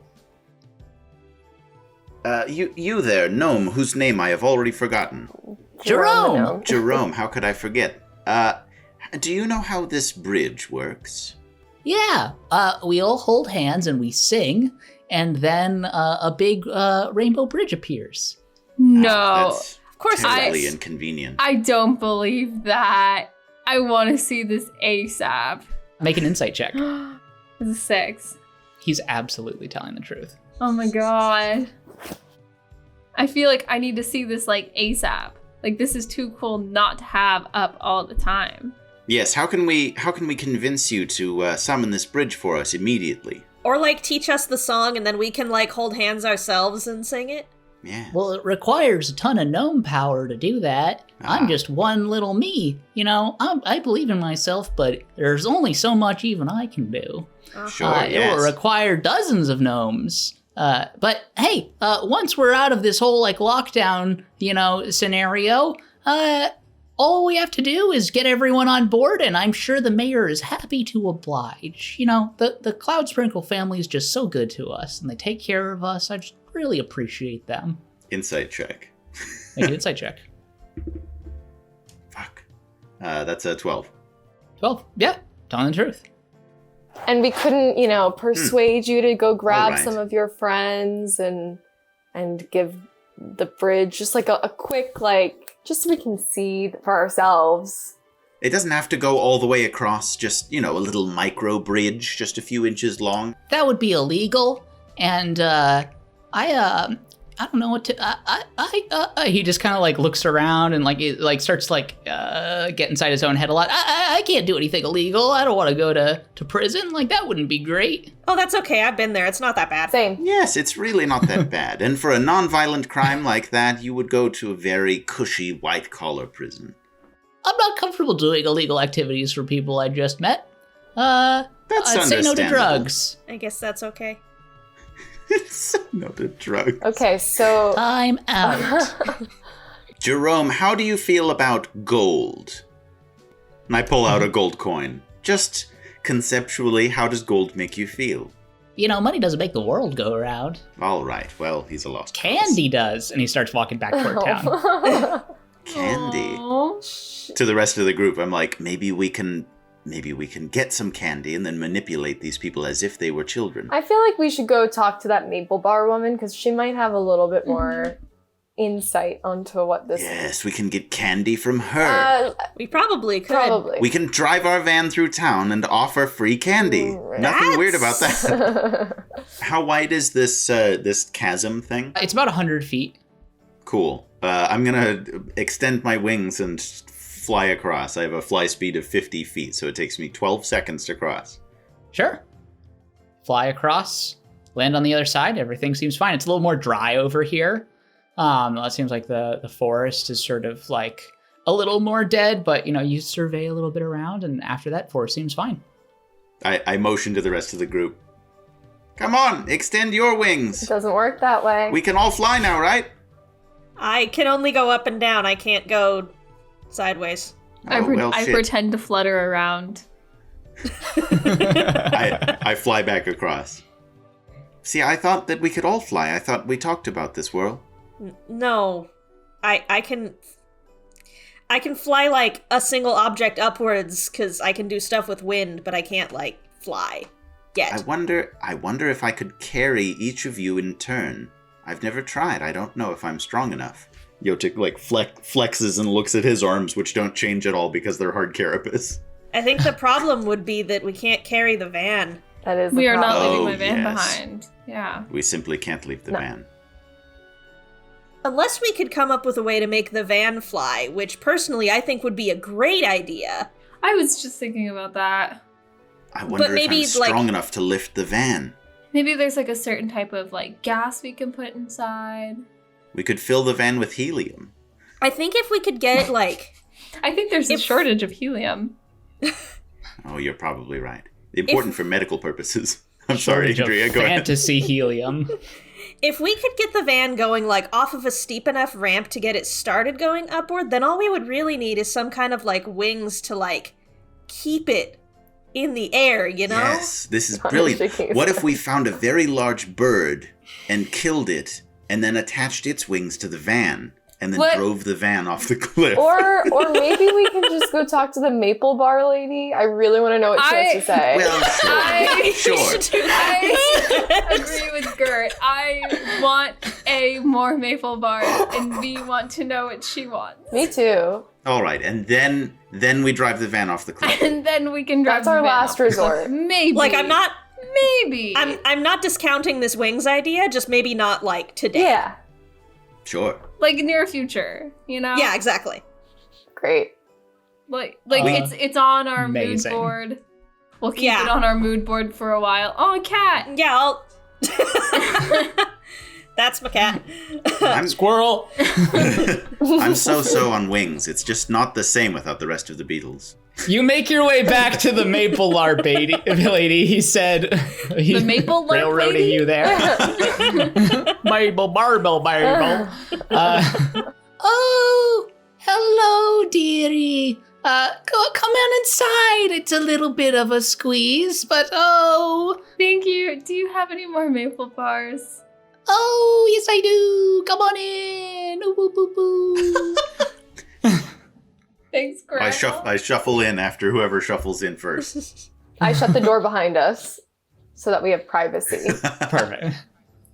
You there, gnome, whose name I have already forgotten. Jerome! Jerome, how could I forget? Do you know how this bridge works? Yeah, we all hold hands and we sing, and then a big rainbow bridge appears. No. That's Of course terribly I- inconvenient. I don't believe that. I want to see this ASAP. Make an insight check. It's a 6. He's absolutely telling the truth. Oh my god. I feel like I need to see this like ASAP. Like this is too cool not to have up all the time. Yes, how can we convince you to summon this bridge for us immediately? Or like teach us the song and then we can like hold hands ourselves and sing it. Yeah. Well, it requires a ton of gnome power to do that. I'm just one little me. You know, I believe in myself, but there's only so much even I can do. Sure, It yes. will require dozens of gnomes. But hey, once we're out of this whole like lockdown, scenario, all we have to do is get everyone on board, and I'm sure the mayor is happy to oblige. The Cloud Sprinkle family is just so good to us, and they take care of us. I just really appreciate them. Insight check. Make an insight check. Fuck. That's a 12. 12. Yeah, telling the truth. And we couldn't, persuade you to go grab Alright. some of your friends and give the bridge just like a quick, just so we can see for ourselves. It doesn't have to go all the way across, just, a little micro bridge, just a few inches long. That would be illegal, and I don't know what to. He just kind of like looks around and starts get inside his own head a lot. I can't do anything illegal. I don't want to go to prison. Like that wouldn't be great. Oh, that's okay. I've been there. It's not that bad. Same. Yes, it's really not that bad. And for a non-violent crime like that, you would go to a very cushy white-collar prison. I'm not comfortable doing illegal activities for people I just met. That's I'd say no to understandable. drugs. I guess that's okay. It's not a drug. Okay, so I'm out. Jerome, how do you feel about gold? And I pull out a gold coin. Just conceptually, how does gold make you feel? Money doesn't make the world go around. All right, well, he's a lost cause. Candy does. And he starts walking back toward town. Candy. Aw. To the rest of the group, I'm like, maybe we can get some candy and then manipulate these people as if they were children. I feel like we should go talk to that maple bar woman because she might have a little bit more insight onto what this Yes, we can get candy from her. We probably could. Probably. We can drive our van through town and offer free candy. Nothing weird about that. How wide is this chasm thing? It's about 100 feet. Cool. I'm gonna extend my wings and fly across. I have a fly speed of 50 feet, so it takes me 12 seconds to cross. Sure. Fly across, land on the other side. Everything seems fine. It's a little more dry over here. It seems like the forest is sort of like a little more dead, but you survey a little bit around, and after that, forest seems fine. I motion to the rest of the group. Come on, extend your It wings. doesn't work that way. We can all fly now, right? I can only go up and down. I can't go sideways. I shit. pretend to flutter around. I fly back across. See, I thought that we could all fly. I thought we talked about this, Whirl. No. I can fly like a single object upwards because I can do stuff with wind, but I can't fly yet. I wonder if I could carry each of you in turn. I've never tried. I don't know if I'm strong enough. Yotik flexes and looks at his arms, which don't change at all because they're hard carapace. I think the problem would be that we can't carry the van. That is We the are not problem. leaving Oh, my van yes. behind. Yeah. We simply can't leave the No. van. Unless we could come up with a way to make the van fly, which personally I think would be a great idea. I was just thinking about that. I wonder if maybe, I'm strong enough to lift the van. Maybe there's like a certain type of like gas we can put inside. We could fill the van with helium. I think if we could get it like... I think there's a shortage of helium. Oh, you're probably right. Important for medical purposes. I'm sorry, Andrea, go ahead. Fantasy helium. If we could get the van going, like, off of a steep enough ramp to get it started going upward, then all we would really need is some kind of, like, wings to, like, keep it in the air, you know? Yes, this is brilliant. What if we found a very large bird and killed it and then attached its wings to the van and then drove the van off the cliff? Or maybe we can just go talk to the maple bar lady. I really want to know what she has to say. Well, sure. I agree with Gert. I want a more maple bar, and we want to know what she wants. Me too. All right, and then we drive the van off the cliff. And then we can drive That's our last off. resort. Maybe. Like, I'm not discounting this wings idea, just maybe not, like, today. Yeah. Sure. Like near future, you know? Yeah, exactly. Great. Like it's on our amazing. mood board. We'll keep it on our mood board for a while. Oh, a cat! Yeah, I'll... That's my cat. Squirrel. I'm so on wings. It's just not the same without the rest of the Beatles. You make your way back to the maple larp lady. He said, the maple larp railroading lady? you there. Maple barbell. Oh, hello, dearie. Come on inside. It's a little bit of a squeeze, but oh. Thank you. Do you have any more maple bars? Oh, yes, I do. Come on in. Ooh, boo, boo, boo. Thanks, Grandma. I shuffle in after whoever shuffles in first. I shut the door behind us so that we have privacy. Perfect.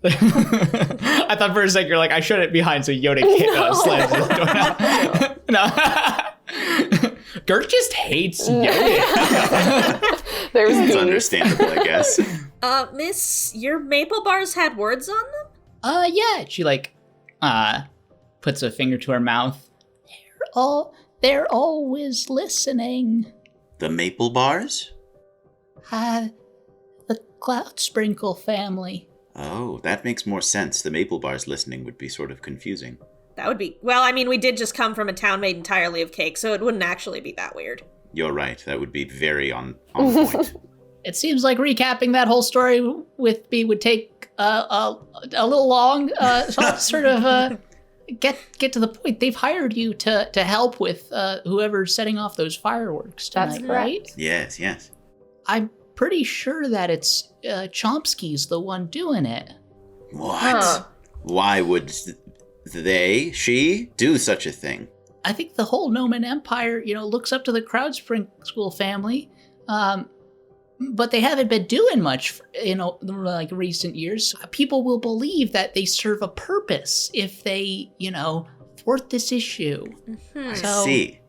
I thought for a second you're like, I shut it behind so Yoda can't slide the door. No. Gert just hates Yoda. It's understandable, I guess. Miss, your maple bars had words on them? Yeah. She puts a finger to her mouth. They're always listening. The maple bars? The Cloud Sprinkle family. Oh, that makes more sense. The maple bars listening would be sort of confusing. That would be... Well, I mean, we did just come from a town made entirely of cake, so it wouldn't actually be that weird. You're right. That would be very on point. It seems like recapping that whole story with me would take a little long. So I'll sort of get to the point. They've hired you to help with whoever's setting off those fireworks tonight, That's correct. right? Yes. I'm pretty sure that it's Chomsky's the one doing it. What? Huh. Why would she do such a thing? I think the whole Noman Empire, looks up to the Crowdsprinkle family, but they haven't been doing much, like recent years. People will believe that they serve a purpose if they, thwart this issue. Mm-hmm. I see.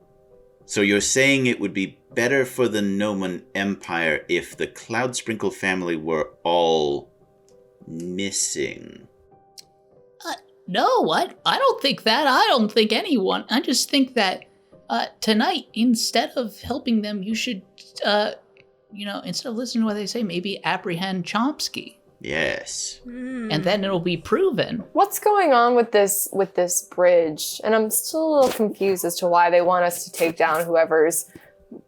So you're saying it would be better for the Noman Empire if the Cloudsprinkle family were all missing? No, I don't think that. I don't think anyone. I just think that tonight, instead of helping them, you should, instead of listening to what they say, maybe apprehend Chomsky. Yes. And then it'll be proven. What's going on with this bridge? And I'm still a little confused as to why they want us to take down whoever's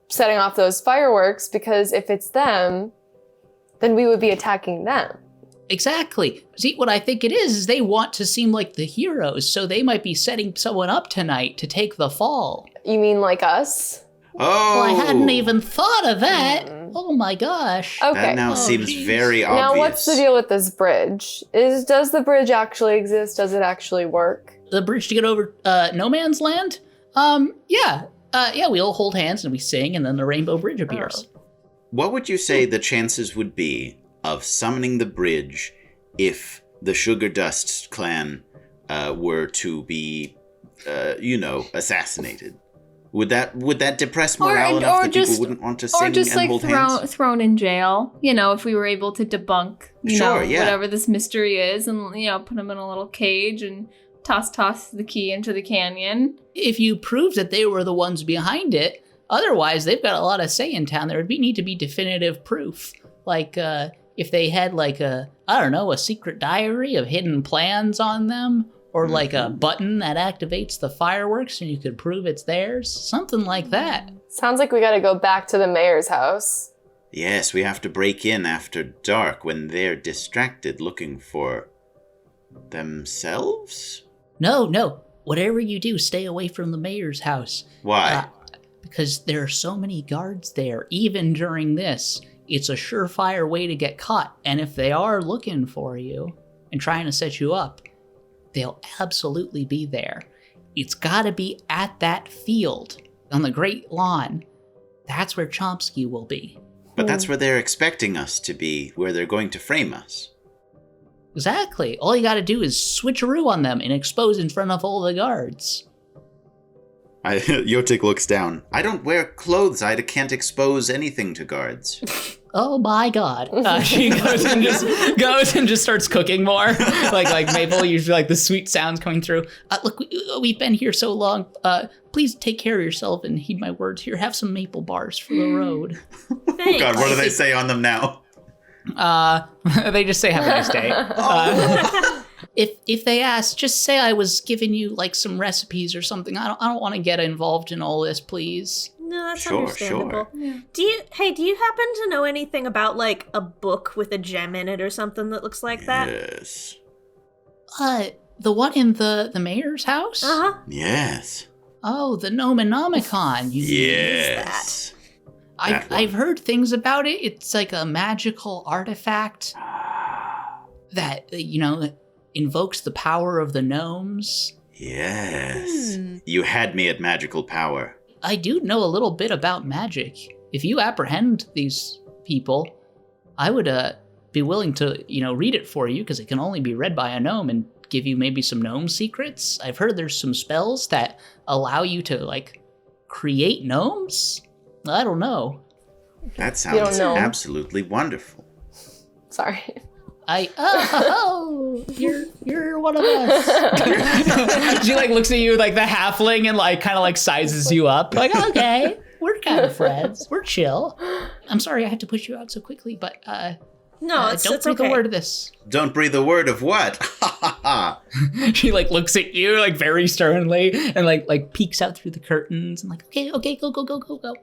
setting off those fireworks, because if it's them, then we would be attacking them. Exactly. See, what I think it is they want to seem like the heroes, so they might be setting someone up tonight to take the fall. You mean like us? Oh! Well, I hadn't even thought of that. Oh my gosh. Okay. That now seems geez. very obvious. Now, what's the deal with this bridge? Does the bridge actually exist? Does it actually work? The bridge to get over No Man's Land? Yeah. We all hold hands and we sing, and then the Rainbow Bridge appears. What would you say the chances would be of summoning the bridge if the Sugar Dust clan were to be, assassinated? Would that depress morale enough that people wouldn't want to sing or just and hold hands? thrown in jail, if we were able to debunk, whatever this mystery is, and put them in a little cage and toss the key into the canyon. If you prove that they were the ones behind it, otherwise they've got a lot of say in town. There would need to be definitive proof. Like, if they had like a secret diary of hidden plans on them, or like a button that activates the fireworks and you could prove it's theirs, something like that. Sounds like we gotta go back to the mayor's house. Yes, we have to break in after dark when they're distracted looking for themselves? No. Whatever you do, stay away from the mayor's house. Why? Because there are so many guards there, even during this. It's a surefire way to get caught. And if they are looking for you and trying to set you up, they'll absolutely be there. It's gotta be at that field on the Great Lawn. That's where Chomsky will be. But that's where they're expecting us to be, where they're going to frame us. Exactly. All you gotta do is switcheroo on them and expose in front of all the guards. Yotik looks down. I don't wear clothes. I can't expose anything to guards. Oh my god. She goes and just starts cooking more. like Maple, usually like the sweet sounds coming through. Look, we've been here so long. Please take care of yourself and heed my words. Here, have some maple bars for the road. Oh god, what do they say on them now? They just say have a nice day. If they ask, just say I was giving you like some recipes or something. I don't want to get involved in all this, please. No, that's Sure. understandable. Yeah. Do you happen to know anything about like a book with a gem in it or something that looks like that? Yes. The one in the mayor's house? Uh-huh. Yes. Oh, the Nomonomicon. Yes. I've heard things about it. It's like a magical artifact that, invokes the power of the gnomes. Yes. You had me at magical power. I do know a little bit about magic. If you apprehend these people, I would be willing to, read it for you, because it can only be read by a gnome, and give you maybe some gnome secrets. I've heard there's some spells that allow you to, like, create gnomes? I don't know. That sounds absolutely wonderful. Sorry. You're one of us. She like looks at you like the halfling and like kind of like sizes you up. Like, okay, we're kind of friends. We're chill. I'm sorry I had to push you out so quickly, but no, don't breathe a word of this. Don't breathe a word of what? She like looks at you like very sternly and like peeks out through the curtains and like, okay, go.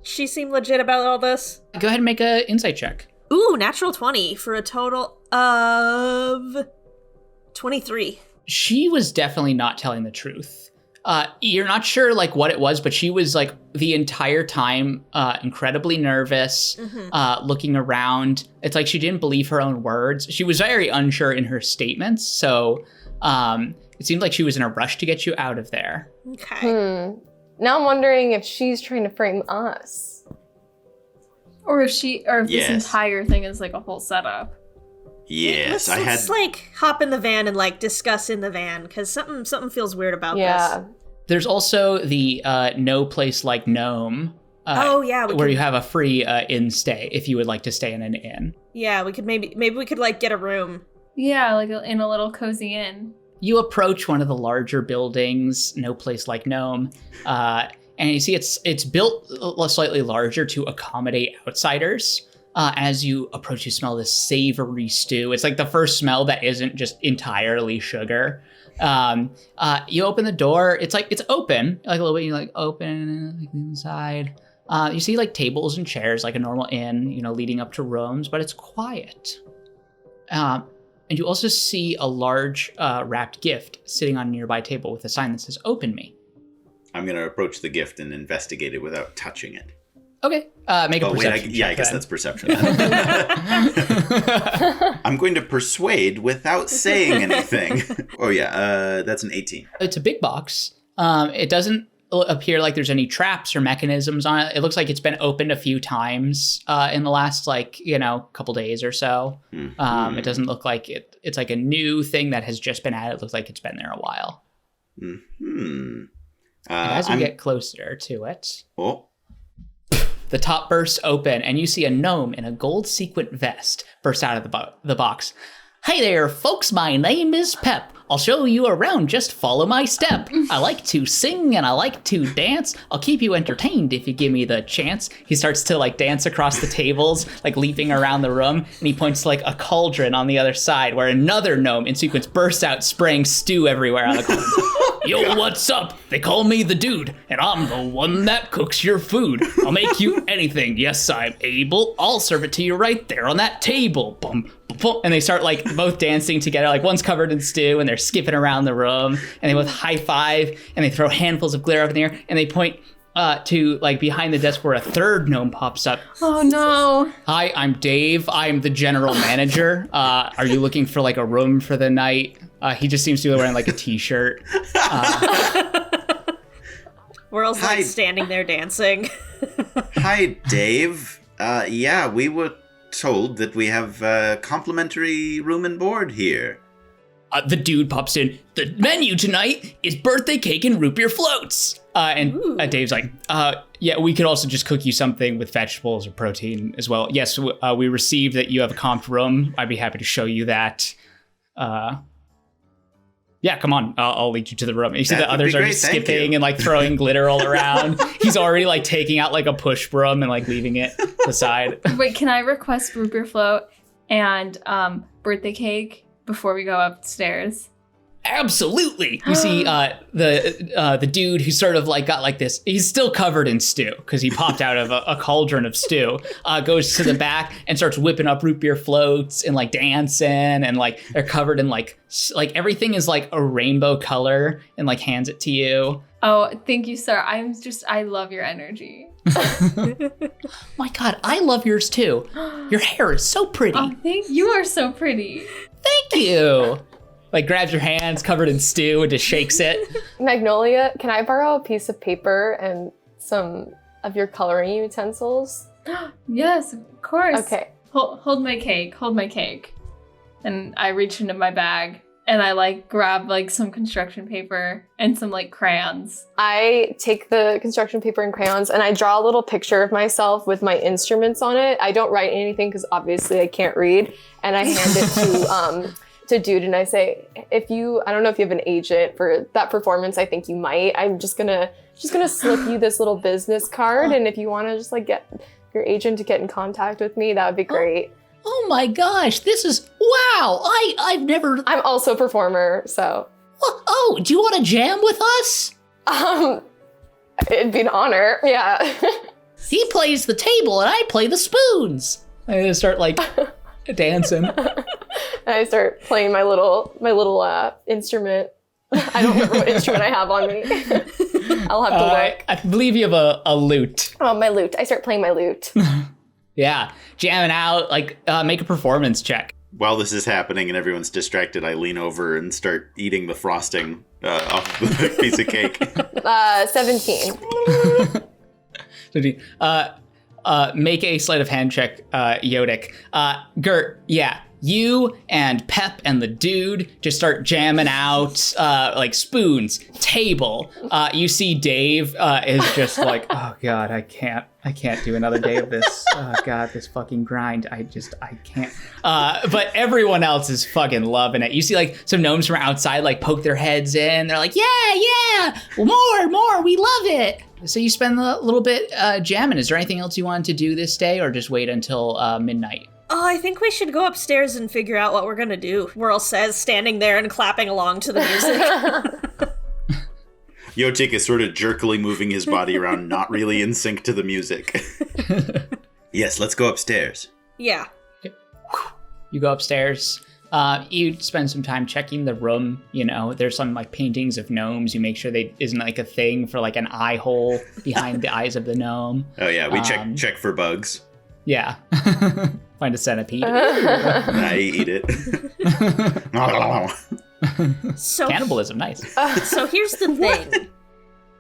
She seemed legit about all this. Go ahead and make a insight check. Ooh, natural 20 for a total of 23. She was definitely not telling the truth. You're not sure like what it was, but she was like the entire time incredibly nervous, looking around. It's like she didn't believe her own words. She was very unsure in her statements, so it seemed like she was in a rush to get you out of there. Okay. Now I'm wondering if she's trying to frame us. Or if this entire thing is like a whole setup. Yes, let's like hop in the van and like discuss in the van, because something feels weird about this. There's also the No Place Like Gnome. Where you have a free inn stay if you would like to stay in an inn. Yeah, we could maybe we could like get a room. Yeah, like in a little cozy inn. You approach one of the larger buildings, No Place Like Gnome, and you see it's built slightly larger to accommodate outsiders. As you approach, you smell this savory stew. It's like the first smell that isn't just entirely sugar. You open the door. It's open, like a little bit. You like open like inside. You see like tables and chairs, like a normal inn, leading up to rooms, but it's quiet. And you also see a large wrapped gift sitting on a nearby table with a sign that says "Open Me." I'm going to approach the gift and investigate it without touching it. Okay. Make a perception check. I guess that's perception. I'm going to persuade without saying anything. Oh, yeah. That's an 18. It's a big box. It doesn't appear like there's any traps or mechanisms on it. It looks like it's been opened a few times in the last, couple days or so. It doesn't look like it's like a new thing that has just been added. It looks like it's been there a while. And as you get closer to it, the top bursts open, and you see a gnome in a gold sequin vest burst out of the box. Hey there, folks, my name is Pep. I'll show you around, just follow my step. I like to sing and I like to dance. I'll keep you entertained if you give me the chance. He starts to like dance across the tables, like leaping around the room, and he points to like a cauldron on the other side where another gnome in sequence bursts out, spraying stew everywhere on the cauldron. Yo, what's up? They call me the dude, and I'm the one that cooks your food. I'll make you anything. Yes, I'm able. I'll serve it to you right there on that table. Bum. And they start like both dancing together, like one's covered in stew and they're skipping around the room, and they both high five and they throw handfuls of glitter up in the air, and they point to like behind the desk where a third gnome pops up. Oh no. Hi, I'm Dave. I'm the general manager. Are you looking for like a room for the night? He just seems to be wearing like a t-shirt. Whirl's like standing there dancing. Hi, Dave. Yeah, we were told that we have a complimentary room and board here. The dude pops in. The menu tonight is birthday cake and root beer floats. And Dave's like, yeah, we could also just cook you something with vegetables or protein as well. Yes, we received that you have a comped room. I'd be happy to show you that. Yeah, come on. I'll lead you to the room. You see the others are just skipping and like throwing glitter all around. He's already like taking out like a push broom and like leaving it aside. Wait, can I request root beer float and birthday cake before we go upstairs? Absolutely. You see the dude who sort of like got like this, he's still covered in stew because he popped out of a cauldron of stew, goes to the back and starts whipping up root beer floats and like dancing, and like they're covered in like everything is like a rainbow color, and like hands it to you. Oh, thank you, sir. I love your energy. My God, I love yours too. Your hair is so pretty. Oh, you are so pretty. Thank you. Like grabs your hands covered in stew and just shakes it. Magnolia, can I borrow a piece of paper and some of your coloring utensils? Yes, of course. Okay. Hold my cake. Hold my cake. And I reach into my bag and I like grab like some construction paper and some like crayons. I take the construction paper and crayons and I draw a little picture of myself with my instruments on it. I don't write anything because obviously I can't read. And I hand it to dude, and I say, I don't know if you have an agent for that performance. I think you might. I'm just gonna slip you this little business card, and if you want to just like get your agent to get in contact with me, that would be great. Oh my gosh, this is wow! I've never. I'm also a performer, so. Oh, do you want to jam with us? It'd be an honor. Yeah. He plays the table, and I play the spoons. I just start like dancing. And I start playing my little instrument. I don't remember what instrument I have on me. I'll have to look. I believe you have a lute. Oh, my lute. I start playing my lute. Yeah, jamming out, like make a performance check. While this is happening and everyone's distracted, I lean over and start eating the frosting off the piece of cake. 17. Make a sleight of hand check, Yodik. Gert, yeah. You and Pep and the dude just start jamming out, like spoons, table. You see Dave is just like, oh God, I can't do another day of this. Oh God, this fucking grind. I can't. But everyone else is fucking loving it. You see like some gnomes from outside like poke their heads in. They're like, yeah, more, we love it. So you spend a little bit jamming. Is there anything else you wanted to do this day, or just wait until midnight? Oh, I think we should go upstairs and figure out what we're gonna do, Whirl says, standing there and clapping along to the music. Yotik is sort of jerkily moving his body around, not really in sync to the music. Yes, let's go upstairs. Yeah. Okay. You go upstairs. You spend some time checking the room. You know, there's some like paintings of gnomes. You make sure they isn't like a thing for like an eye hole behind the eyes of the gnome. Oh yeah, we check for bugs. Yeah. Find a centipede. I eat it. So cannibalism, nice. So here's the thing.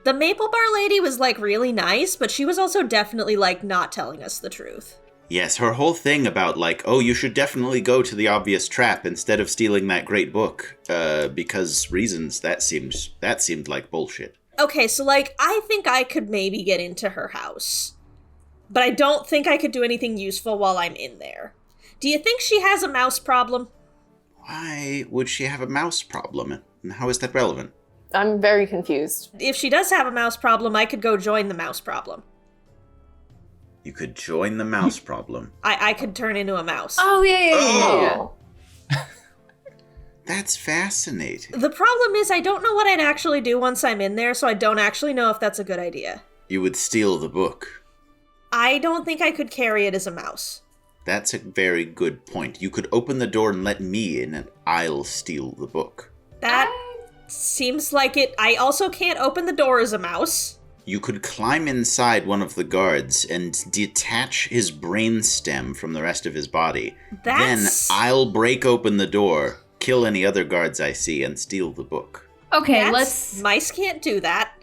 The Maple Bar lady was like really nice, but she was also definitely like not telling us the truth. Yes, her whole thing about like, oh, you should definitely go to the obvious trap instead of stealing that great book, because reasons, that seemed like bullshit. Okay, so like, I think I could maybe get into her house, but I don't think I could do anything useful while I'm in there. Do you think she has a mouse problem? Why would she have a mouse problem? And how is that relevant? I'm very confused. If she does have a mouse problem, I could go join the mouse problem. You could join the mouse problem. I could turn into a mouse. Oh, yeah. Oh! That's fascinating. The problem is I don't know what I'd actually do once I'm in there, so I don't actually know if that's a good idea. You would steal the book. I don't think I could carry it as a mouse. That's a very good point. You could open the door and let me in, and I'll steal the book. That seems like it. I also can't open the door as a mouse. You could climb inside one of the guards and detach his brainstem from the rest of his body. Then I'll break open the door, kill any other guards I see, and steal the book. Okay, Mice can't do that.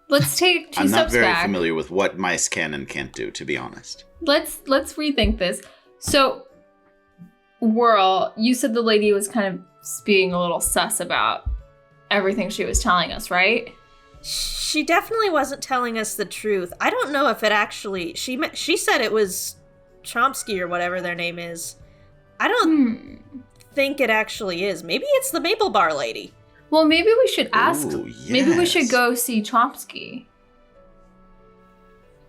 Let's take 2 steps back. I'm not very familiar with what mice can and can't do, to be honest. Let's rethink this. So, Whirl, you said the lady was kind of being a little sus about everything she was telling us, right? She definitely wasn't telling us the truth. I don't know if it actually... She said it was Chomsky or whatever their name is. I don't think it actually is. Maybe it's the Maple Bar lady. Well, maybe we should ask. Ooh, yes. Maybe we should go see Chomsky.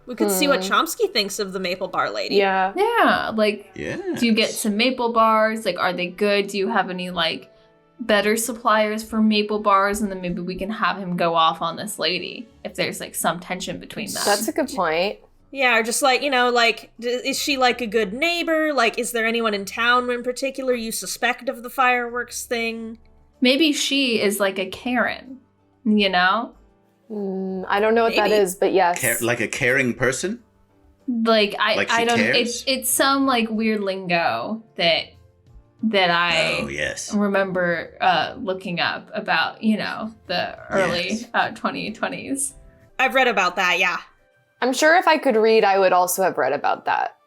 We could see what Chomsky thinks of the Maple Bar lady. Yeah. Yeah, like, Yes. do you get some maple bars? Like, are they good? Do you have any, like, better suppliers for maple bars? And then maybe we can have him go off on this lady if there's, like, some tension between them. That's a good point. Yeah, or just like, like, is she like a good neighbor? Like, is there anyone in town in particular you suspect of the fireworks thing? Maybe she is, like, a Karen, you know? I don't know what that is, but yes. Like a caring person? Like, Like she I don't... cares? It's some, like, weird lingo that I remember looking up about, the early 2020s. I've read about that, yeah. I'm sure if I could read, I would also have read about that.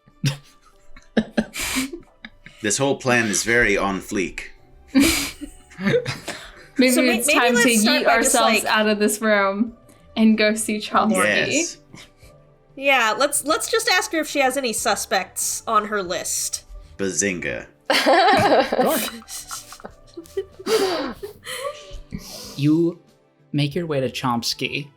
This whole plan is very on fleek. Maybe it's time to yeet ourselves just, out of this room and go see Chomsky. Yes. Yeah, let's just ask her if she has any suspects on her list. Bazinga. You make your way to Chomsky.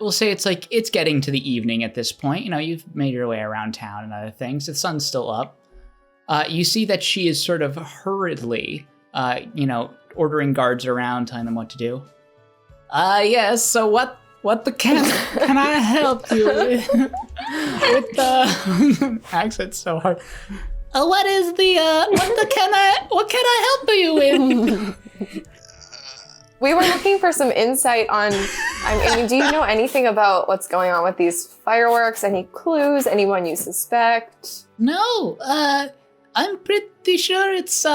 We'll say it's getting to the evening at this point. You've made your way around town and other things. The sun's still up. You see that she is sort of hurriedly, ordering guards around, telling them what to do. Yes, so what can I help you with? With the accent's so hard. What can I help you with? We were looking for some insight on, do you know anything about what's going on with these fireworks? Any clues? Anyone you suspect? No, I'm pretty sure it's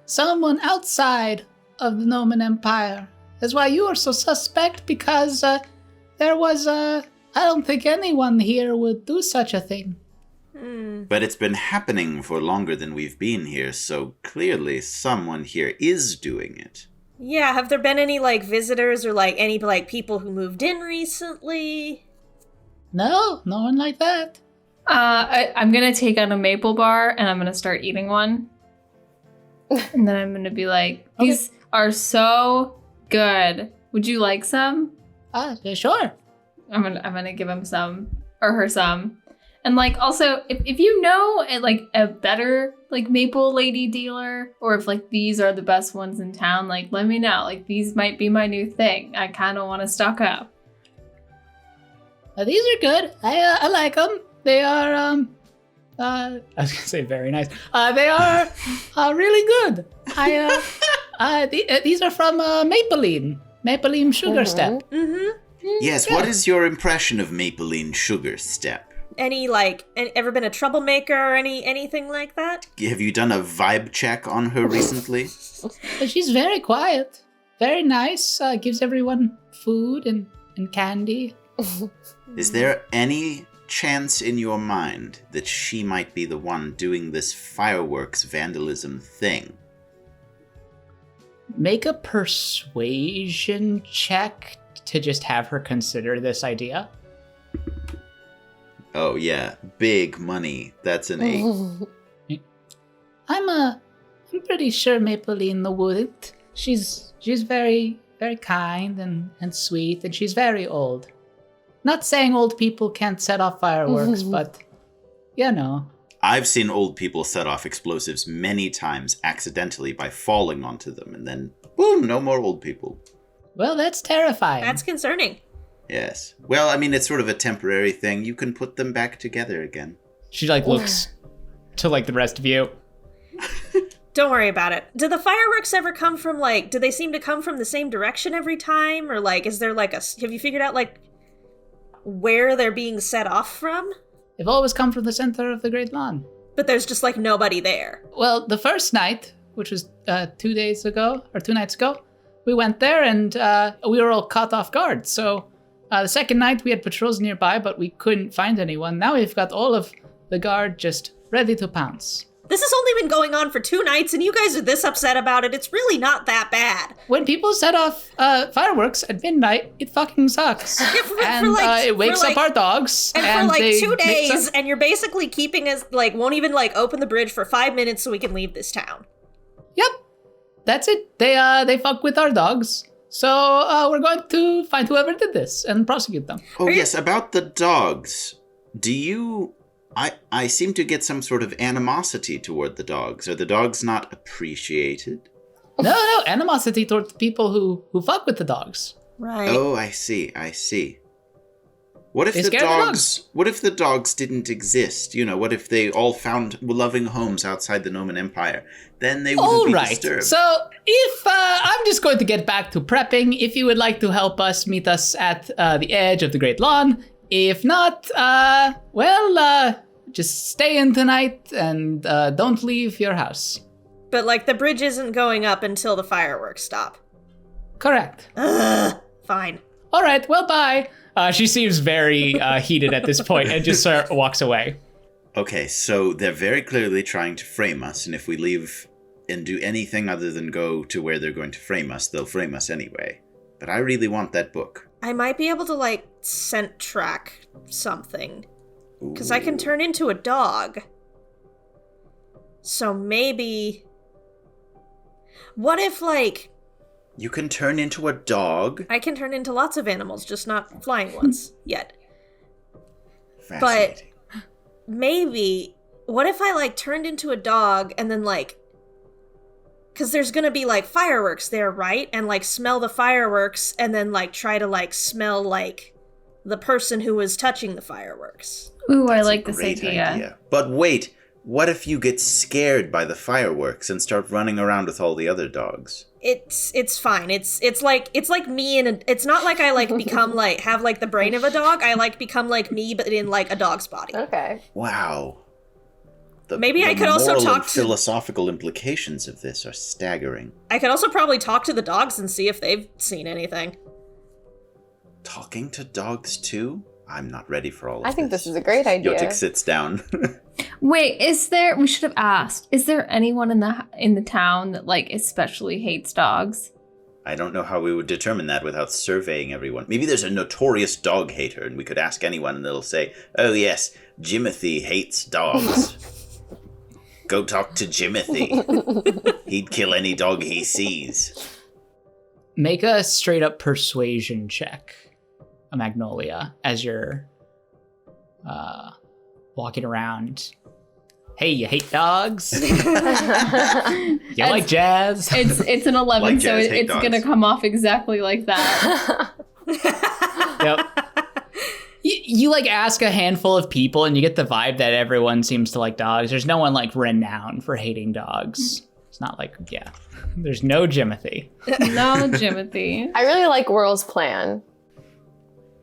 someone outside of the Noman Empire. That's why you are so suspect, because there was I don't think anyone here would do such a thing. But it's been happening for longer than we've been here, so clearly someone here is doing it. Yeah, have there been any, visitors or, any, people who moved in recently? No one like that. I'm gonna take out a maple bar and I'm gonna start eating one. And then I'm gonna be like, these are so good. Would you like some? Sure. I'm gonna give him some, or her some. And also, if you know a better maple lady dealer, or if these are the best ones in town, let me know. These might be my new thing. I kind of want to stock up. These are good. I like them. They are I was gonna say very nice. They are really good. These are from Mapeline Sugar Step. Mm-hmm. Yes, Yeah. What is your impression of Mapeline Sugar Step? Any, ever been a troublemaker or anything like that? Have you done a vibe check on her recently? She's very quiet, very nice. Gives everyone food and candy. Is there any chance in your mind that she might be the one doing this fireworks vandalism thing? Make a persuasion check to just have her consider this idea. Oh yeah, big money. That's an 8. I'm a I'm pretty sure Mapeline wouldn't. She's very, very kind and sweet, and she's very old. Not saying old people can't set off fireworks, but, you know. I've seen old people set off explosives many times accidentally by falling onto them, and then, boom, no more old people. Well, that's terrifying. That's concerning. Yes. Well, I mean, it's sort of a temporary thing. You can put them back together again. She, looks to, the rest of you. Don't worry about it. Do the fireworks ever come from, do they seem to come from the same direction every time? Or, is there, have you figured out, where they're being set off from? They've always come from the center of the Great Lawn. But there's just, nobody there. Well, the first night, which was 2 nights ago, we went there and we were all caught off guard. So the second night we had patrols nearby, but we couldn't find anyone. Now we've got all of the guard just ready to pounce. This has only been going on for 2 nights, and you guys are this upset about it. It's really not that bad. When people set off fireworks at midnight, it fucking sucks. Yeah, it wakes up our dogs. And for 2 days, and you're basically keeping us, won't even, open the bridge for 5 minutes so we can leave this town. Yep. That's it. They fuck with our dogs. So we're going to find whoever did this and prosecute them. Oh, yes, about the dogs. Do you... I seem to get some sort of animosity toward the dogs. Are the dogs not appreciated? No, animosity toward the people who fuck with the dogs. Right. Oh, I see. What if They the scare the dogs? What if the dogs didn't exist? What if they all found loving homes outside the Noman Empire? Then they wouldn't All be right. disturbed. So if I'm just going to get back to prepping. If you would like to help us, meet us at the edge of the Great Lawn. If not, just stay in tonight and don't leave your house. But, the bridge isn't going up until the fireworks stop. Correct. Ugh. Fine. All right, well, bye. She seems very heated at this point and just walks away. Okay, so they're very clearly trying to frame us, and if we leave and do anything other than go to where they're going to frame us, they'll frame us anyway. But I really want that book. I might be able to, scent track something. Because I can turn into a dog. So maybe... What if, You can turn into a dog? I can turn into lots of animals, just not flying ones yet. Fascinating. But maybe... What if I, turned into a dog and then, because there's gonna be, fireworks there, right? And, smell the fireworks and then, try to, smell, the person who was touching the fireworks. Ooh, I That's like a this great idea. But wait, what if you get scared by the fireworks and start running around with all the other dogs? It's fine. It's like me in a... It's not like I, become, have, the brain of a dog. I, become like me, but in, a dog's body. Okay. Wow. Maybe I could also moral talk and to... philosophical implications of this are staggering. I could also probably talk to the dogs and see if they've seen anything. Talking to dogs, too? I'm not ready for all of this. I think this is a great idea. Yotik sits down. Wait, we should have asked, is there anyone in the town that, especially hates dogs? I don't know how we would determine that without surveying everyone. Maybe there's a notorious dog hater, and we could ask anyone, and they'll say, oh yes, Jimothy hates dogs. Go talk to Jimothy. He'd kill any dog he sees. Make a straight up persuasion check, Magnolia, as you're walking around. Hey, you hate dogs? You like jazz? It's an 11, Like so jazz, hate it's dogs. gonna come off exactly like that. Yep. You ask a handful of people and you get the vibe that everyone seems to like dogs. There's no one renowned for hating dogs. It's not there's no Jimothy. No, Jimothy. I really like Whirl's plan.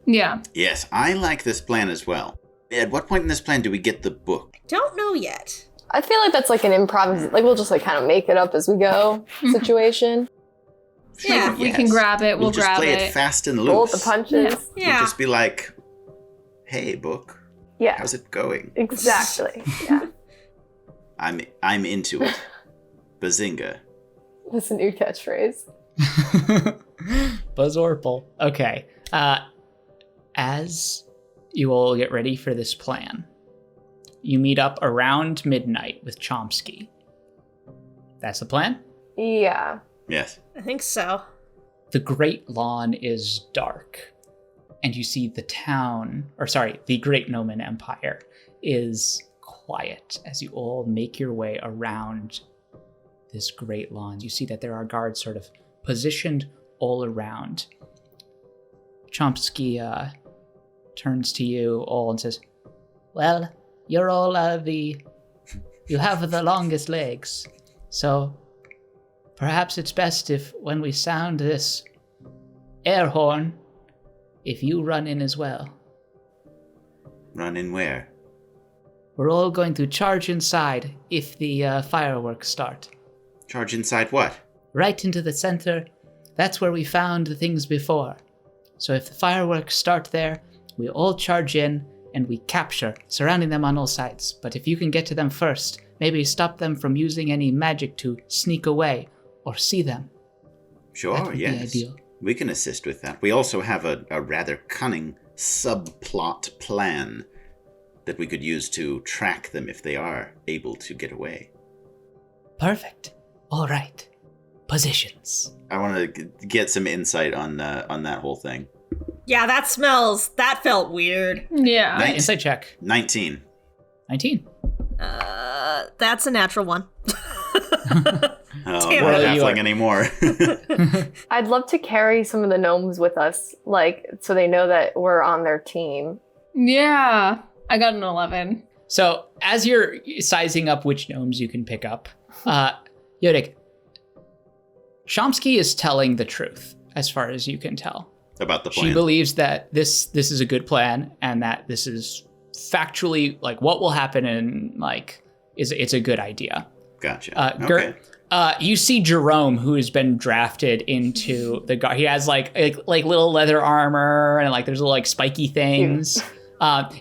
Yeah. Yes, I like this plan as well. At what point in this plan do we get the book? Don't know yet. I feel like that's an improv, we'll just kind of make it up as we go situation. Yeah. We can grab it, we'll just grab play it. it fast and Roll loose. the punches. Yeah. Yeah. We'll just be like, hey, book, Yeah, how's it going? exactly. Yeah, I'm into it. Bazinga. that's a new catchphrase. Buzzorple. Okay. As you all get ready for this plan, you meet up around midnight with Chomsky. That's the plan? Yeah. Yes. I think so. The Great Lawn is dark, and you see the the Great Gnomon Empire is quiet as you all make your way around this Great Lawn. You see that there are guards sort of positioned all around. Chomsky turns to you all and says, well, you're all you have the longest legs, so perhaps it's best if when we sound this air horn, if you run in as well. Run in where? We're all going to charge inside if the fireworks start. Charge inside what? Right into the center. That's where we found the things before. So if the fireworks start there, we all charge in and we capture, surrounding them on all sides. But if you can get to them first, maybe stop them from using any magic to sneak away or see them. Sure, That would be yes. ideal. We can assist with that. We also have a rather cunning subplot plan that we could use to track them if they are able to get away. Perfect. All right. Positions. I want to get some insight on that whole thing. Yeah, that felt weird. Yeah. Nice. Insight check. 19. 19. That's a natural one. Oh, Damn not it. halfling anymore. I'd love to carry some of the gnomes with us, like, so they know that we're on their team. Yeah. I got an 11. So as you're sizing up which gnomes you can pick up, Yodik, Chomsky is telling the truth as far as you can tell. About the plan. She believes that this is a good plan and that this is factually like what will happen and like it's a good idea. Gotcha. Gert, you see Jerome, who has been drafted into the guard. He has like little leather armor and like there's little like spiky things.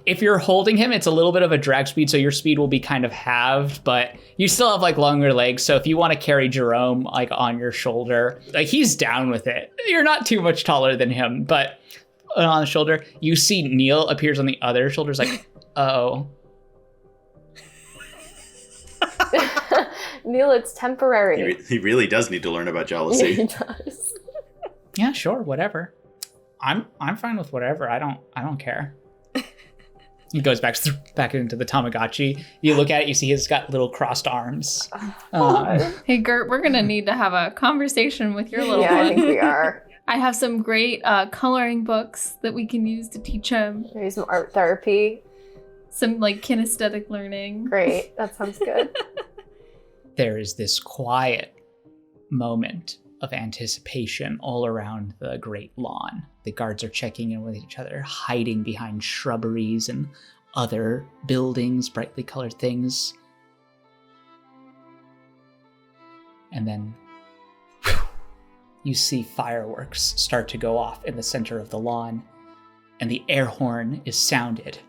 If you're holding him, it's a little bit of a drag speed, so your speed will be kind of halved, but you still have like longer legs. So if you want to carry Jerome like on your shoulder, like he's down with it. You're not too much taller than him, but on the shoulder, you see Neil appears on the other shoulders like, oh. Neil, it's temporary. He really does need to learn about Yeah, jealousy. he does. Yeah, sure, whatever. I'm fine with whatever. I don't care. He goes back into the Tamagotchi. You look at it, you see he's got little crossed arms. Hey, Gert, we're going to need to have a conversation with your little Yeah, I one. think we are. I have some great coloring books that we can use to teach him. Maybe some art therapy. Some like kinesthetic learning. Great, that sounds good. There is this quiet moment of anticipation all around the Great Lawn. The guards are checking in with each other, hiding behind shrubberies and other buildings, brightly colored things. And then you see fireworks start to go off in the center of the lawn, and the air horn is sounded.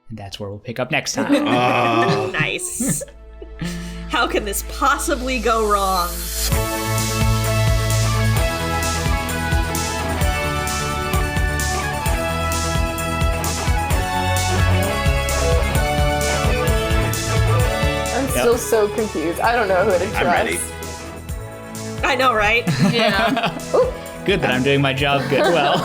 And that's where we'll pick up next time. Oh. Nice. How can this possibly go wrong? I'm still so confused. I don't know who to trust. I'm ready. I know, right? Yeah. Good that I'm doing my job good well.